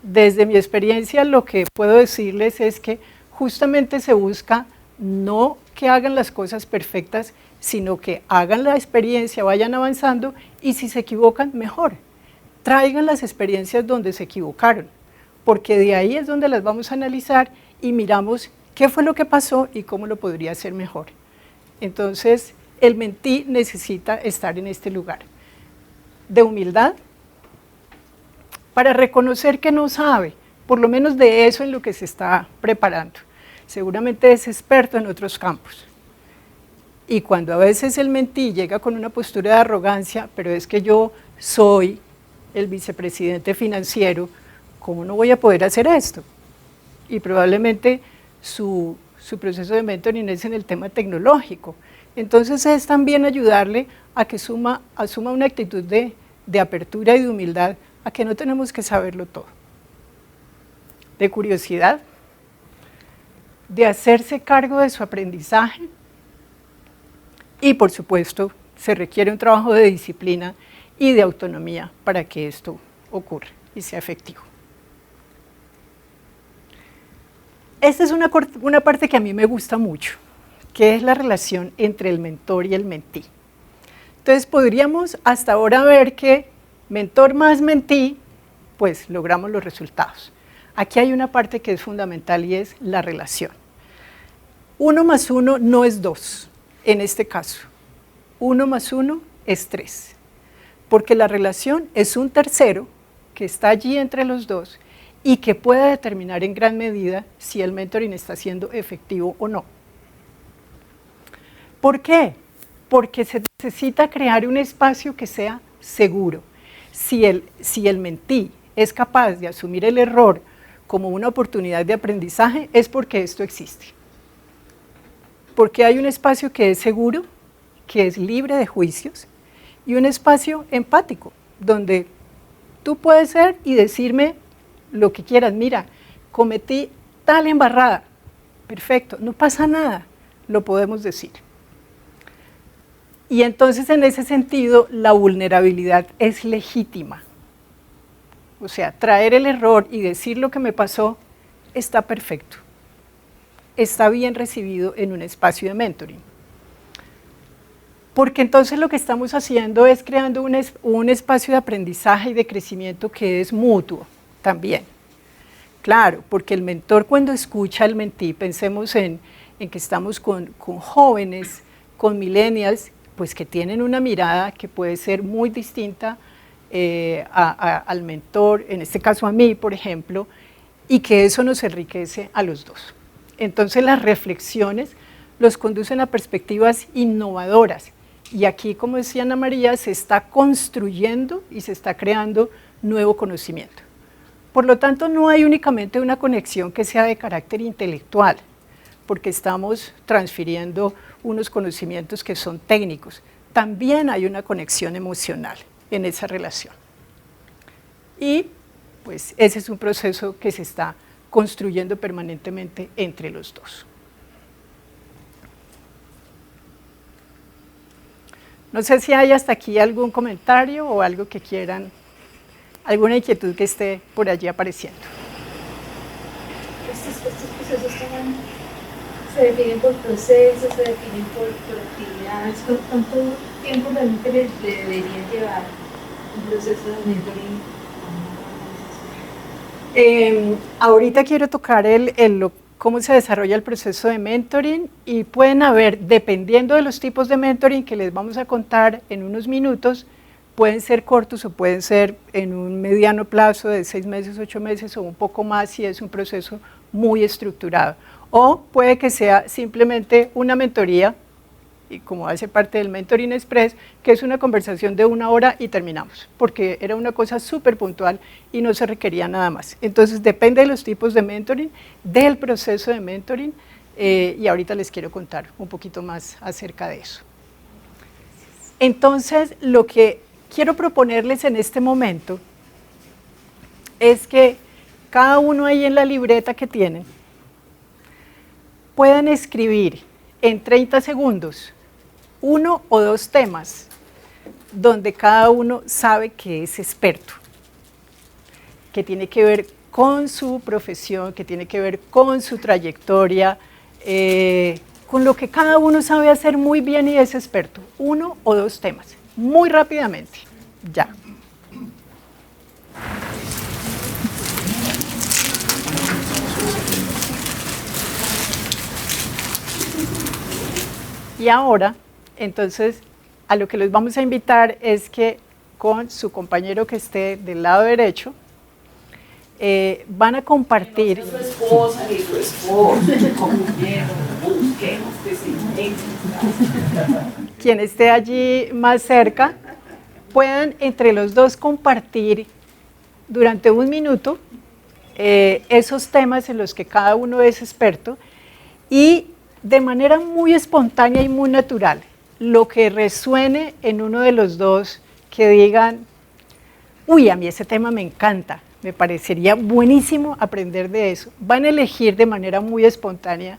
desde mi experiencia lo que puedo decirles es que justamente se busca no que hagan las cosas perfectas, sino que hagan la experiencia, vayan avanzando y si se equivocan, mejor. Traigan las experiencias donde se equivocaron, porque de ahí es donde las vamos a analizar y miramos qué fue lo que pasó y cómo lo podría hacer mejor. Entonces, el mentí necesita estar en este lugar. de humildad para reconocer que no sabe, por lo menos de eso en lo que se está preparando. Seguramente es experto en otros campos. Y cuando a veces el mentí llega con una postura de arrogancia, pero es que yo soy el vicepresidente financiero, ¿cómo no voy a poder hacer esto? Y probablemente su proceso de mentoring es en el tema tecnológico. Entonces es también ayudarle a que asuma una actitud de apertura y de humildad, a que no tenemos que saberlo todo. De curiosidad, de hacerse cargo de su aprendizaje y, por supuesto, se requiere un trabajo de disciplina y de autonomía para que esto ocurra y sea efectivo. Esta es una parte que a mí me gusta mucho, que es la relación entre el mentor y el mentí. Entonces podríamos hasta ahora ver que mentor más mentí, pues logramos los resultados. Aquí hay una parte que es fundamental y es la relación. 1 más 1 no es 2, en este caso. 1 más 1 es 3, porque la relación es un tercero que está allí entre los dos y que puede determinar en gran medida si el mentoring está siendo efectivo o no. ¿Por qué? Porque se necesita crear un espacio que sea seguro. Si el mentí es capaz de asumir el error como una oportunidad de aprendizaje, es porque esto existe. Porque hay un espacio que es seguro, que es libre de juicios, y un espacio empático, donde tú puedes ser y decirme lo que quieras. Mira, cometí tal embarrada. Perfecto, no pasa nada, lo podemos decir. Y entonces, en ese sentido, la vulnerabilidad es legítima. O sea, traer el error y decir lo que me pasó está perfecto. Está bien recibido en un espacio de mentoring. Porque entonces lo que estamos haciendo es creando un espacio de aprendizaje y de crecimiento que es mutuo también. Claro, porque el mentor, cuando escucha al mentí, pensemos en que estamos con jóvenes, con millennials, pues que tienen una mirada que puede ser muy distinta al mentor, en este caso a mí, por ejemplo, y que eso nos enriquece a los dos. Entonces las reflexiones los conducen a perspectivas innovadoras, y aquí, como decía Ana María, se está construyendo y se está creando nuevo conocimiento. Por lo tanto, no hay únicamente una conexión que sea de carácter intelectual, porque estamos transfiriendo unos conocimientos que son técnicos. También hay una conexión emocional en esa relación. Y pues ese es un proceso que se está construyendo permanentemente entre los dos. No sé si hay hasta aquí algún comentario o algo que quieran, alguna inquietud que esté por allí apareciendo. Estos procesos se definen por procesos, se definen por actividades. ¿Cuánto tiempo realmente le debería llevar un proceso de mentoring? Ahorita quiero tocar cómo se desarrolla el proceso de mentoring, y pueden haber, dependiendo de los tipos de mentoring que les vamos a contar en unos minutos, pueden ser cortos o pueden ser en un mediano plazo de 6 meses, 8 meses o un poco más si es un proceso muy estructurado. O puede que sea simplemente una mentoría, y como hace parte del Mentoring Express, que es una conversación de 1 hora y terminamos, porque era una cosa súper puntual y no se requería nada más. Entonces depende de los tipos de mentoring, del proceso de mentoring, y ahorita les quiero contar un poquito más acerca de eso. Entonces, lo que quiero proponerles en este momento es que cada uno ahí en la libreta que tienen puedan escribir en 30 segundos 1 o 2 temas donde cada uno sabe que es experto, que tiene que ver con su profesión, que tiene que ver con su trayectoria, con lo que cada uno sabe hacer muy bien y es experto. 1 o 2 temas, muy rápidamente, ya. Y ahora, entonces, a lo que les vamos a invitar es que con su compañero que esté del lado derecho. Van a compartir. Su esposa y su esposo, busquemos quien esté allí más cerca, puedan entre los dos compartir durante 1 minuto esos temas en los que cada uno es experto y de manera muy espontánea y muy natural, lo que resuene en uno de los dos, que digan, uy, a mí ese tema me encanta, me parecería buenísimo aprender de eso. Van a elegir de manera muy espontánea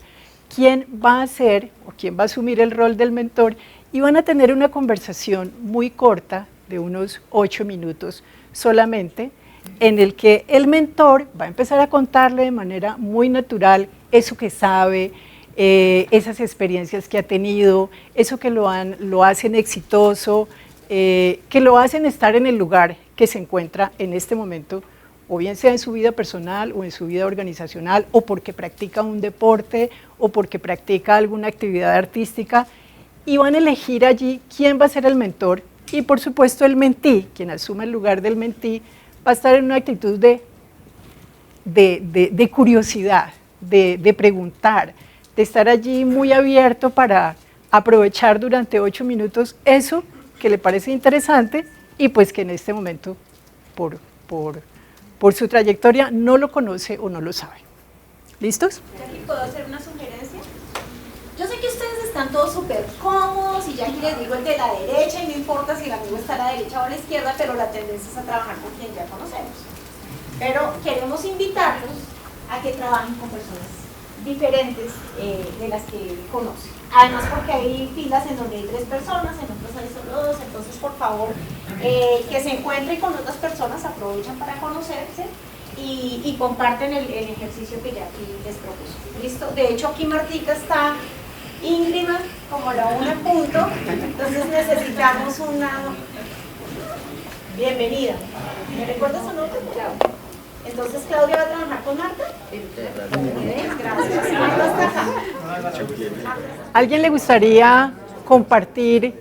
quién va a ser o quién va a asumir el rol del mentor y van a tener una conversación muy corta de unos 8 minutos solamente, en el que el mentor va a empezar a contarle de manera muy natural eso que sabe, esas experiencias que ha tenido, eso que lo hacen exitoso, que lo hacen estar en el lugar que se encuentra en este momento, o bien sea en su vida personal o en su vida organizacional, o porque practica un deporte, o porque practica alguna actividad artística, y van a elegir allí quién va a ser el mentor, y por supuesto el mentí, quien asume el lugar del mentí, va a estar en una actitud de curiosidad, de preguntar, de estar allí muy abierto para aprovechar durante 8 minutos eso que le parece interesante y pues que en este momento, por su trayectoria, no lo conoce o no lo sabe. ¿Listos? Jackie, ¿puedo hacer una sugerencia? Yo sé que ustedes están todos súper cómodos y Jackie les digo el de la derecha y no importa si el amigo está a la derecha o a la izquierda, pero la tendencia es a trabajar con quien ya conocemos. Pero queremos invitarlos a que trabajen con personas diferentes de las que conocen. Además porque hay filas en donde hay 3 personas, en otras hay solo 2, entonces por favor que se encuentren con otras personas, aprovechan para conocerse y comparten el ejercicio que Jackie les propuso. ¿Listo? De hecho aquí Martica está íngrima como la 1 en punto, entonces necesitamos una bienvenida. ¿Me recuerdas su nombre? Entonces Claudia va a trabajar con Marta. Gracias. Marta está acá. ¿Alguien le gustaría compartir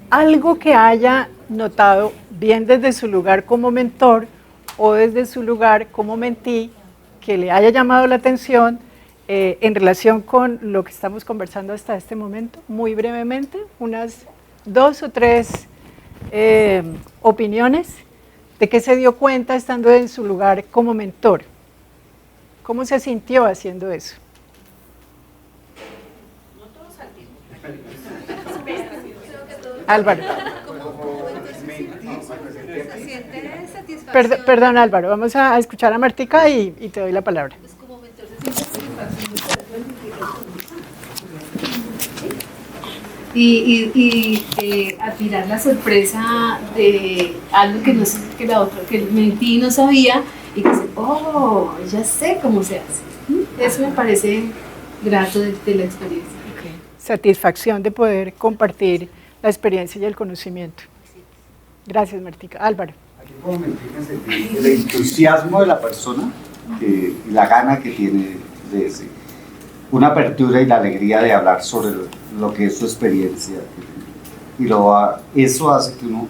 algo que haya notado bien desde su lugar como mentor o desde su lugar como mentí, que le haya llamado la atención en relación con lo que estamos conversando hasta este momento? Muy brevemente, unas 2 o 3 opiniones de qué se dio cuenta estando en su lugar como mentor. ¿Cómo se sintió haciendo eso? Álvaro. Perdón, Álvaro, vamos a escuchar a Martica y te doy la palabra. Y admirar la sorpresa de algo que el mentí no sabía y que dice, oh, ya sé cómo se hace. Eso me parece grato de la experiencia. Okay. Satisfacción de poder compartir la experiencia y el conocimiento. Gracias, Martica. Álvaro. Aquí puedo mentir, el entusiasmo de la persona y la gana que tiene de ese. Una apertura y la alegría de hablar sobre lo que es su experiencia. Y eso hace que uno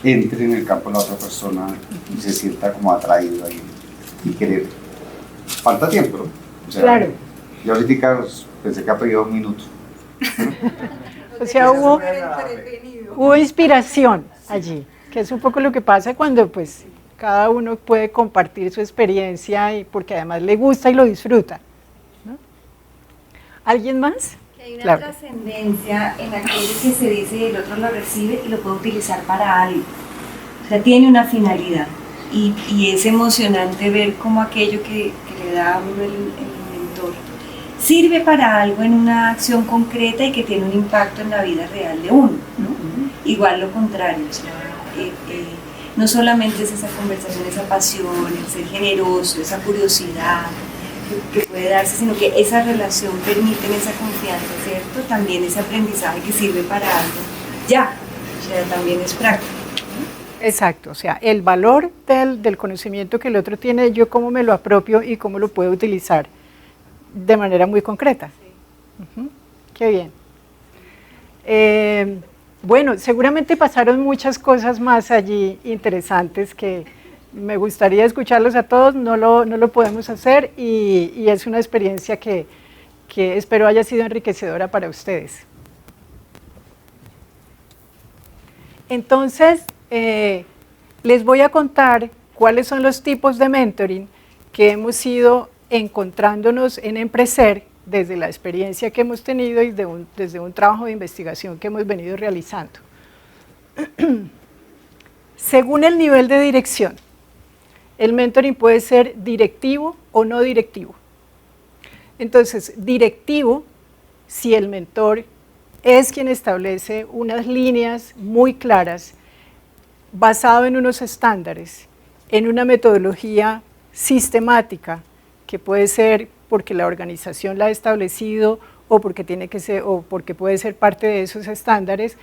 entre en el campo de la otra persona y se sienta como atraído ahí y querer. Falta tiempo, ¿no? O sea, claro. Yo ahorita pensé que ha pedido 1 minuto. O sea, hubo inspiración allí, que es un poco lo que pasa cuando pues cada uno puede compartir su experiencia y porque además le gusta y lo disfruta, ¿no? ¿Alguien más? Que hay una trascendencia en aquello que se dice y el otro lo recibe y lo puede utilizar para algo. O sea, tiene una finalidad y es emocionante ver cómo aquello que le da a uno el mentor sirve para algo en una acción concreta y que tiene un impacto en la vida real de uno, ¿no? Igual lo contrario, o sea, no solamente es esa conversación, esa pasión, el ser generoso, esa curiosidad que puede darse, sino que esa relación permite esa confianza, ¿cierto? También ese aprendizaje que sirve para algo, o sea, también es práctico. Exacto, o sea, el valor del conocimiento que el otro tiene, yo cómo me lo apropio y cómo lo puedo utilizar de manera muy concreta. Qué bien. Bueno, seguramente pasaron muchas cosas más allí interesantes que me gustaría escucharlos a todos, no lo podemos hacer y es una experiencia que espero haya sido enriquecedora para ustedes. Entonces, les voy a contar cuáles son los tipos de mentoring que hemos ido encontrándonos en Empreser desde la experiencia que hemos tenido y desde un trabajo de investigación que hemos venido realizando. Según el nivel de dirección, el mentoring puede ser directivo o no directivo. Entonces, directivo, si el mentor es quien establece unas líneas muy claras, basado en unos estándares, en una metodología sistemática, que puede ser porque la organización la ha establecido o porque tiene que ser, o porque puede ser parte de esos estándares,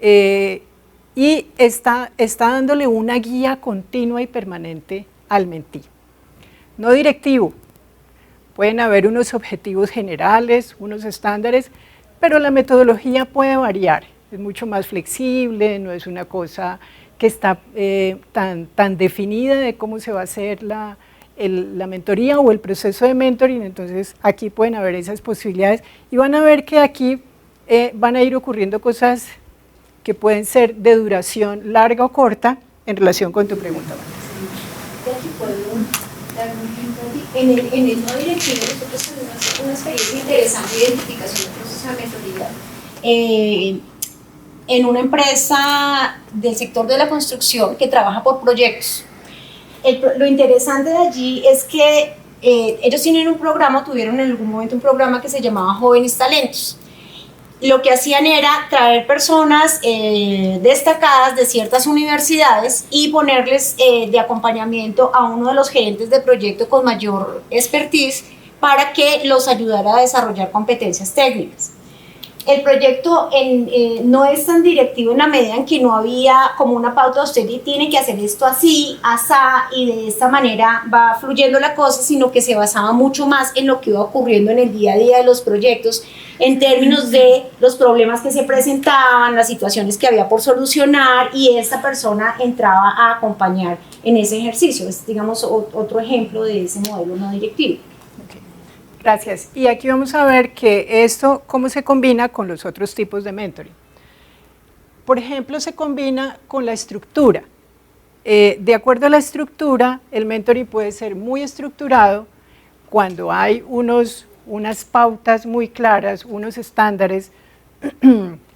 y está dándole una guía continua y permanente al mentí. No directivo, pueden haber unos objetivos generales, unos estándares, pero la metodología puede variar, es mucho más flexible, no es una cosa que está tan definida de cómo se va a hacer la mentoría o el proceso de mentoring. Entonces aquí pueden haber esas posibilidades y van a ver que aquí van a ir ocurriendo cosas que pueden ser de duración larga o corta en relación con tu pregunta. En el no directivo nosotros tenemos una experiencia interesante de identificación del proceso de mentoría en una empresa del sector de la construcción que trabaja por proyectos. Lo interesante de allí es que ellos tienen un programa, tuvieron en algún momento un programa que se llamaba Jóvenes Talentos. Lo que hacían era traer personas destacadas de ciertas universidades y ponerles de acompañamiento a uno de los gerentes de proyecto con mayor expertise para que los ayudara a desarrollar competencias técnicas. El proyecto no es tan directivo en la medida en que no había como una pauta, usted tiene que hacer esto así, asá, y de esta manera va fluyendo la cosa, sino que se basaba mucho más en lo que iba ocurriendo en el día a día de los proyectos, en términos de los problemas que se presentaban, las situaciones que había por solucionar, y esta persona entraba a acompañar en ese ejercicio. Es, digamos, otro ejemplo de ese modelo no directivo. Gracias. Y aquí vamos a ver que esto, cómo se combina con los otros tipos de mentoring. Por ejemplo, se combina con la estructura. De acuerdo a la estructura, el mentoring puede ser muy estructurado cuando hay unas pautas muy claras, unos estándares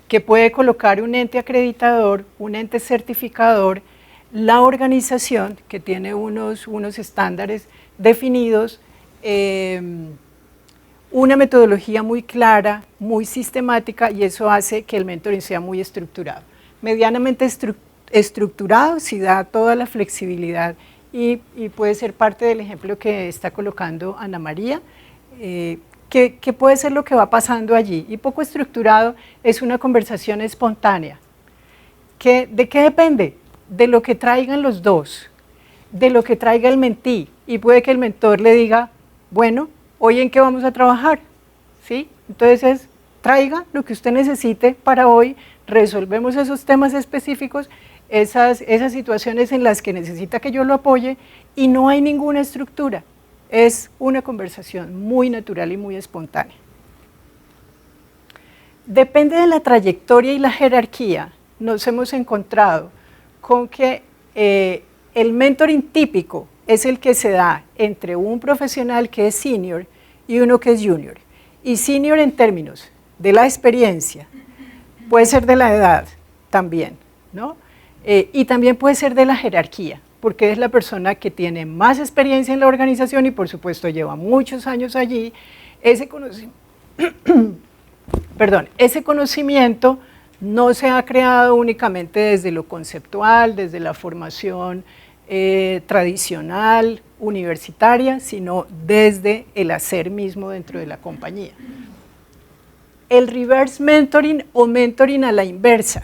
que puede colocar un ente acreditador, un ente certificador, la organización que tiene unos estándares definidos, una metodología muy clara, muy sistemática, y eso hace que el mentoring sea muy estructurado. Medianamente estructurado, si da toda la flexibilidad y puede ser parte del ejemplo que está colocando Ana María, que puede ser lo que va pasando allí. Y poco estructurado es una conversación espontánea. ¿De qué depende? De lo que traigan los dos, de lo que traiga el mentí, y puede que el mentor le diga, bueno, ¿hoy en qué vamos a trabajar? ¿Sí? Entonces, traiga lo que usted necesite para hoy, resolvemos esos temas específicos, esas situaciones en las que necesita que yo lo apoye, y no hay ninguna estructura. Es una conversación muy natural y muy espontánea. Depende de la trayectoria y la jerarquía. Nos hemos encontrado con que el mentoring típico es el que se da entre un profesional que es senior y uno que es junior. Y senior en términos de la experiencia, puede ser de la edad también, ¿no? Y también puede ser de la jerarquía, porque es la persona que tiene más experiencia en la organización y por supuesto lleva muchos años allí. Ese conocimiento no se ha creado únicamente desde lo conceptual, desde la formación tradicional, universitaria, sino desde el hacer mismo dentro de la compañía. El reverse mentoring o mentoring a la inversa,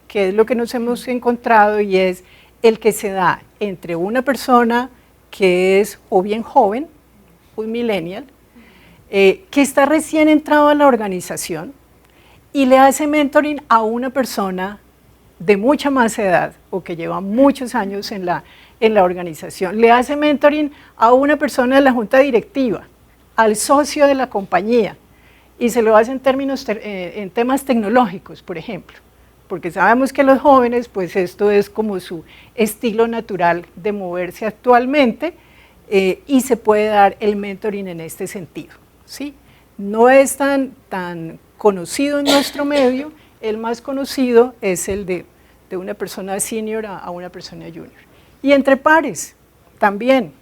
que es lo que nos hemos encontrado y es el que se da entre una persona que es o bien joven, un millennial, que está recién entrado a la organización y le hace mentoring a una persona de mucha más edad o que lleva muchos años en la organización. Le hace mentoring a una persona de la junta directiva, al socio de la compañía, y se lo hace en temas tecnológicos, por ejemplo, porque sabemos que los jóvenes, pues esto es como su estilo natural de moverse actualmente, y se puede dar el mentoring en este sentido, ¿sí? No es tan conocido en nuestro medio, el más conocido es el de una persona senior a una persona junior. Y entre pares también,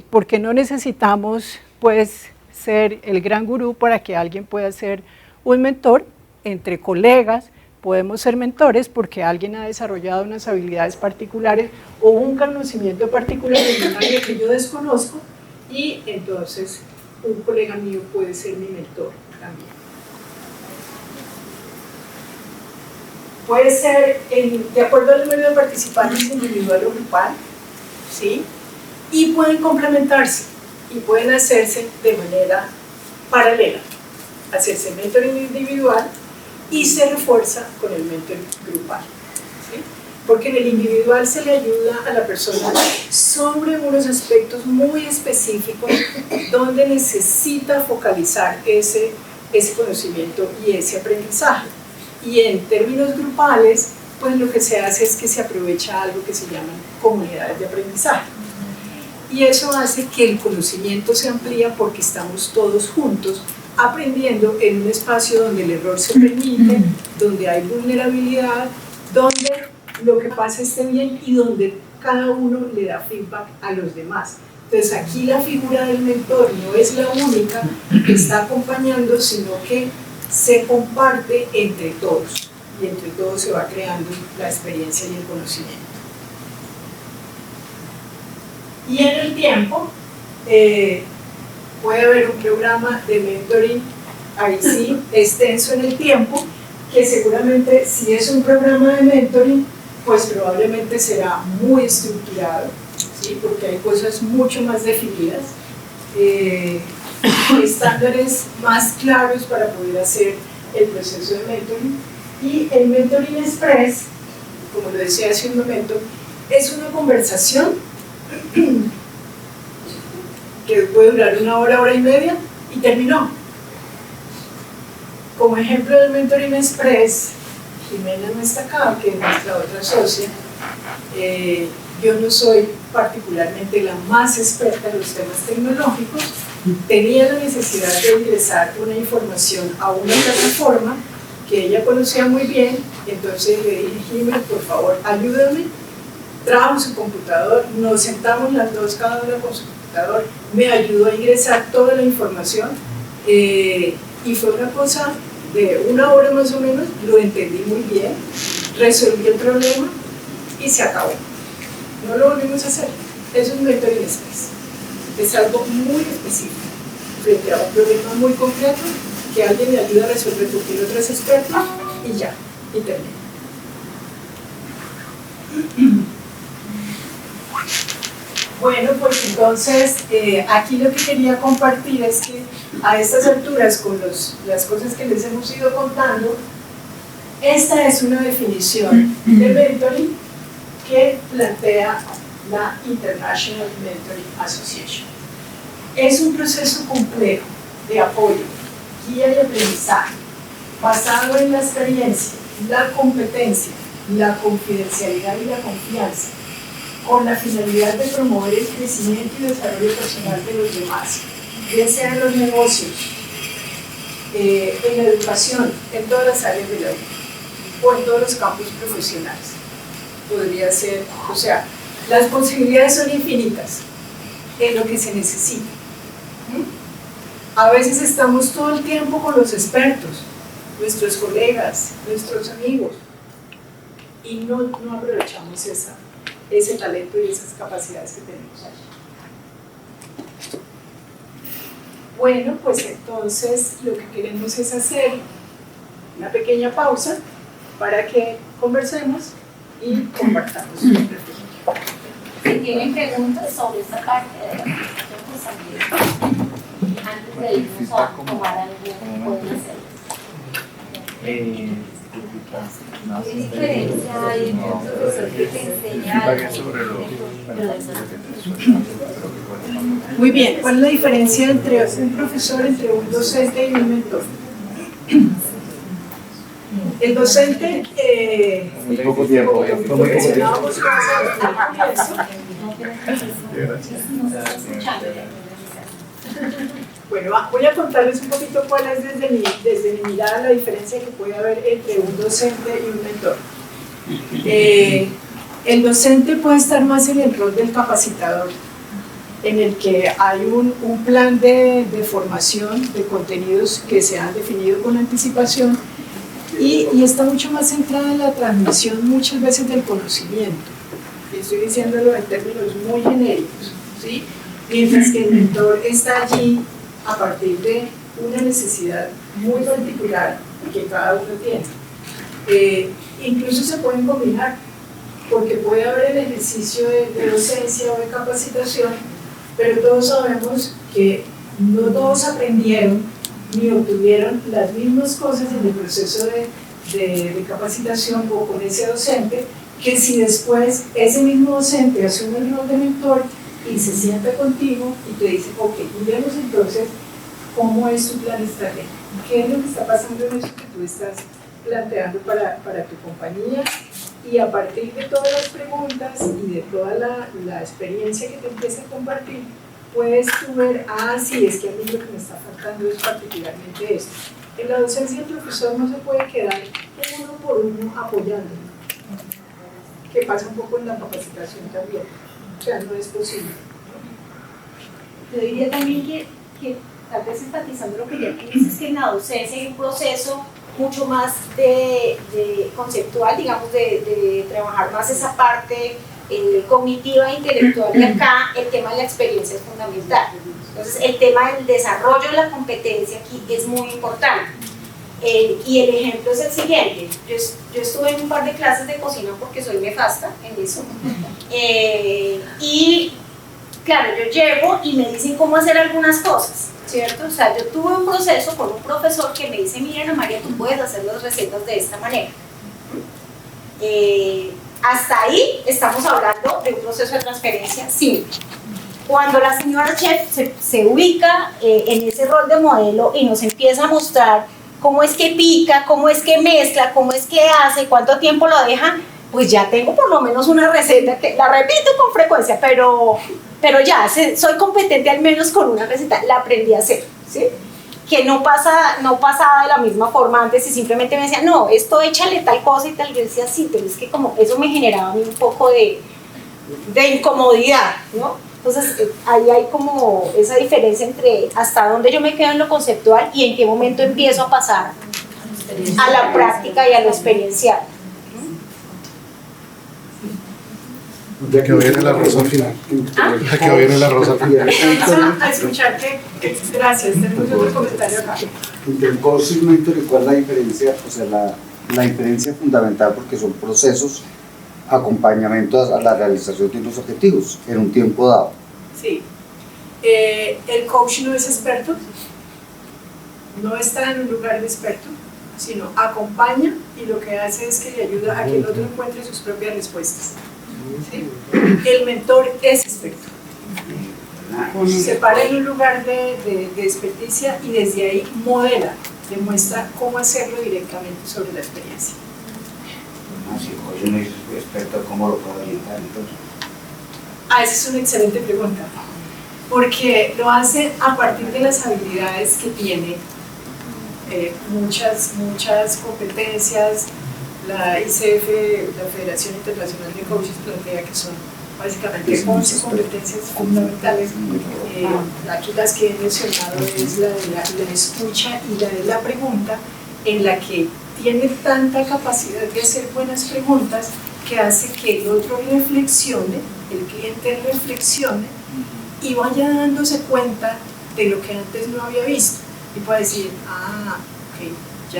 porque no necesitamos pues ser el gran gurú para que alguien pueda ser un mentor. Entre colegas podemos ser mentores porque alguien ha desarrollado unas habilidades particulares o un conocimiento particular en un área que yo desconozco, y entonces un colega mío puede ser mi mentor también. Puede ser de acuerdo al número de participantes individual o grupal, ¿sí? Y pueden complementarse y pueden hacerse de manera paralela, hacerse mentoring individual y se refuerza con el mentoring grupal, ¿sí? Porque en el individual se le ayuda a la persona sobre unos aspectos muy específicos donde necesita focalizar ese conocimiento y ese aprendizaje. Y en términos grupales, pues lo que se hace es que se aprovecha algo que se llaman comunidades de aprendizaje. Y eso hace que el conocimiento se amplía porque estamos todos juntos aprendiendo en un espacio donde el error se permite, donde hay vulnerabilidad, donde lo que pasa esté bien y donde cada uno le da feedback a los demás. Entonces aquí la figura del mentor no es la única que está acompañando, sino que se comparte entre todos y entre todos se va creando la experiencia y el conocimiento. Y en el tiempo puede haber un programa de mentoring, ahí sí, extenso en el tiempo, que seguramente si es un programa de mentoring, pues probablemente será muy estructurado, ¿sí? Porque hay cosas mucho más definidas, estándares más claros para poder hacer el proceso de mentoring. Y el mentoring express, como lo decía hace un momento, es una conversación que puede durar 1 hora, hora y media y terminó. Como ejemplo del mentoring express, Jimena no está acá, que es nuestra otra socia. Yo no soy particularmente la más experta en los temas tecnológicos, tenía la necesidad de ingresar una información a una plataforma que ella conocía muy bien, entonces le dije, Jimena, por favor, ayúdame, trajo su computador, nos sentamos las dos, cada una con su computador, me ayudó a ingresar toda la información, y fue una cosa de 1 hora más o menos, lo entendí muy bien, resolví el problema y se acabó. No lo volvimos a hacer. Es un mentoring express. Es algo muy específico frente a un problema muy concreto que alguien me ayuda a resolver porque el otro es experto y ya, y termina. Bueno, pues entonces aquí lo que quería compartir es que a estas alturas, con las cosas que les hemos ido contando, esta es una definición de mentoring que plantea la International Mentoring Association. Es un proceso complejo de apoyo, guía y aprendizaje, basado en la experiencia, la competencia, la confidencialidad y la confianza, con la finalidad de promover el crecimiento y desarrollo personal de los demás, bien sea en los negocios, en la educación, en todas las áreas de la vida, o en todos los campos profesionales. Podría ser, o sea, las posibilidades son infinitas en lo que se necesita. A veces estamos todo el tiempo con los expertos, nuestros colegas, nuestros amigos, y no aprovechamos ese talento y esas capacidades que tenemos allí. Bueno, pues entonces lo que queremos es hacer una pequeña pausa para que conversemos y compartamos. Si tienen preguntas sobre esta parte de la presentación, antes de irnos a tomar algo, pueden hacerlo. ¿Qué diferencia hay entre un profesor que te enseña algo? Muy bien, ¿cuál es la diferencia entre un profesor, entre un docente y un mentor? El docente, muy poco tiempo, como mencionábamos bueno, voy a contarles un poquito cuál es desde mi mirada la diferencia que puede haber entre un docente y un mentor. El docente puede estar más en el rol del capacitador, en el que hay un plan de formación de contenidos que se han definido con anticipación y está mucho más centrada en la transmisión muchas veces del conocimiento. Y estoy diciéndolo en términos muy genéricos, ¿sí? Mientras que el mentor está allí a partir de una necesidad muy particular que cada uno tiene. Incluso se pueden combinar, porque puede haber el ejercicio de docencia o de capacitación, pero todos sabemos que no todos aprendieron ni obtuvieron las mismas cosas en el proceso de capacitación o con ese docente, que si después ese mismo docente asume el rol de mentor y se sienta contigo y te dice, ok, miremos entonces cómo es tu plan estratégico, qué es lo que está pasando en eso que tú estás planteando para tu compañía, y a partir de todas las preguntas y de toda la experiencia que te empieza a compartir, puedes tú ver, sí, es que a mí lo que me está faltando es particularmente esto. En la docencia el profesor no se puede quedar uno por uno apoyándolo, que pasa un poco en la capacitación también, o sea, no es posible. Yo diría también que tal vez enfatizando lo que ya tú dices, que en la docencia hay un proceso mucho más de conceptual, digamos, de trabajar más esa parte cognitiva e intelectual, y acá el tema de la experiencia es fundamental. Entonces el tema del desarrollo de la competencia aquí es muy importante. Y el ejemplo es el siguiente: yo estuve en un par de clases de cocina porque soy nefasta en eso, y claro, yo llego y me dicen cómo hacer algunas cosas, ¿cierto? O sea, yo tuve un proceso con un profesor que me dice, mira Ana María, tú puedes hacer las recetas de esta manera. Hasta ahí estamos hablando de un proceso de transferencia simple. Cuando la señora chef se ubica en ese rol de modelo y nos empieza a mostrar cómo es que pica, cómo es que mezcla, cómo es que hace, cuánto tiempo lo deja, pues ya tengo por lo menos una receta que la repito con frecuencia, pero ya soy competente al menos con una receta, la aprendí a hacer, ¿sí? Que no pasaba de la misma forma antes y simplemente me decía, no, esto échale tal cosa y tal. Yo decía, sí, pero es que como eso me generaba a mí un poco de incomodidad, ¿no? Entonces ahí hay como esa diferencia entre hasta dónde yo me quedo en lo conceptual y en qué momento empiezo a pasar a la práctica y a lo experiencial. Ya que viene la rosa al final. Ya que viene la rosa al final. Vamos a escucharte. Gracias, tenemos otro comentario acá. Entre el coach y el mentor, ¿cuál es la diferencia? O sea, la diferencia fundamental, porque son procesos, acompañamiento a la realización de unos objetivos en un tiempo dado. Sí. El coach no es experto, no está en un lugar de experto, sino acompaña y lo que hace es que le ayuda a que el otro encuentre sus propias respuestas. ¿Sí? El mentor es experto. Se para en un lugar de experticia y desde ahí modela, demuestra cómo hacerlo directamente sobre la experiencia. Si yo no soy experto, ¿cómo lo puedo orientar entonces? Esa es una excelente pregunta, porque lo hace a partir de las habilidades que tiene, muchas competencias. La ICF, la Federación Internacional de Coaches, plantea que son básicamente 11 competencias fundamentales. Aquí las que he mencionado es la de la escucha y la de la pregunta, en la que tiene tanta capacidad de hacer buenas preguntas que hace que el otro reflexione, el cliente reflexione y vaya dándose cuenta de lo que antes no había visto y pueda decir, ok,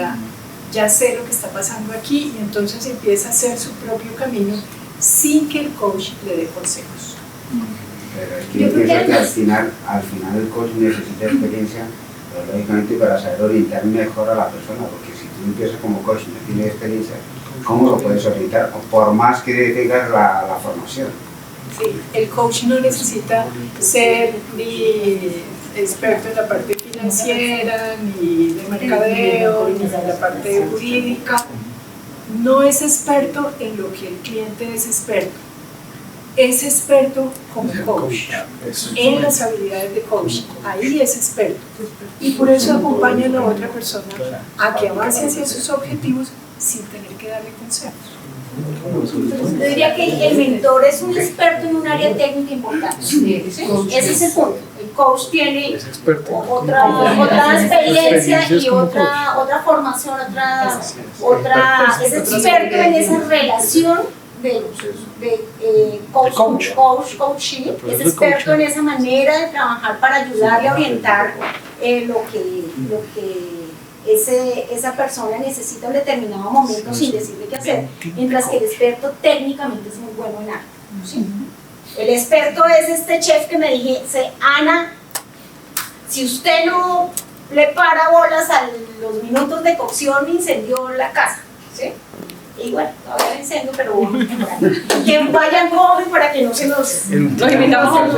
ya sé lo que está pasando aquí, y entonces empieza a hacer su propio camino sin que el coach le dé consejos. Pero es que yo pienso que al final el coach necesita experiencia lógicamente para saber orientar mejor a la persona, porque si tú empiezas como coach y no tienes experiencia, ¿cómo lo puedes orientar? Por más que tengas la formación. Sí, el coach no necesita ser ni experto en la parte financiera, ni de mercadeo, ni en la parte jurídica. No es experto en lo que el cliente es experto. Es experto como coach, en las habilidades de coach. Ahí es experto. Y por eso acompaña a la otra persona a que avance hacia sus objetivos sin tener que darle consejos. Yo diría que el mentor es un experto en un área técnica importante. ¿Sí? Ese es el punto. El coach tiene otra experiencia y otra formación, es experto en esa relación de coaching, es experto en esa manera de trabajar para ayudarle a orientar lo que esa persona necesita en determinado momento sin decirle qué hacer, mientras que el experto técnicamente es muy bueno en algo. ¿Sí? El experto es este chef que me dice, Ana, si usted no le para bolas a los minutos de cocción, me incendió la casa. ¿Sí? Y bueno, todavía la incendio, pero que vayan joven para que no se nos invitamos a los...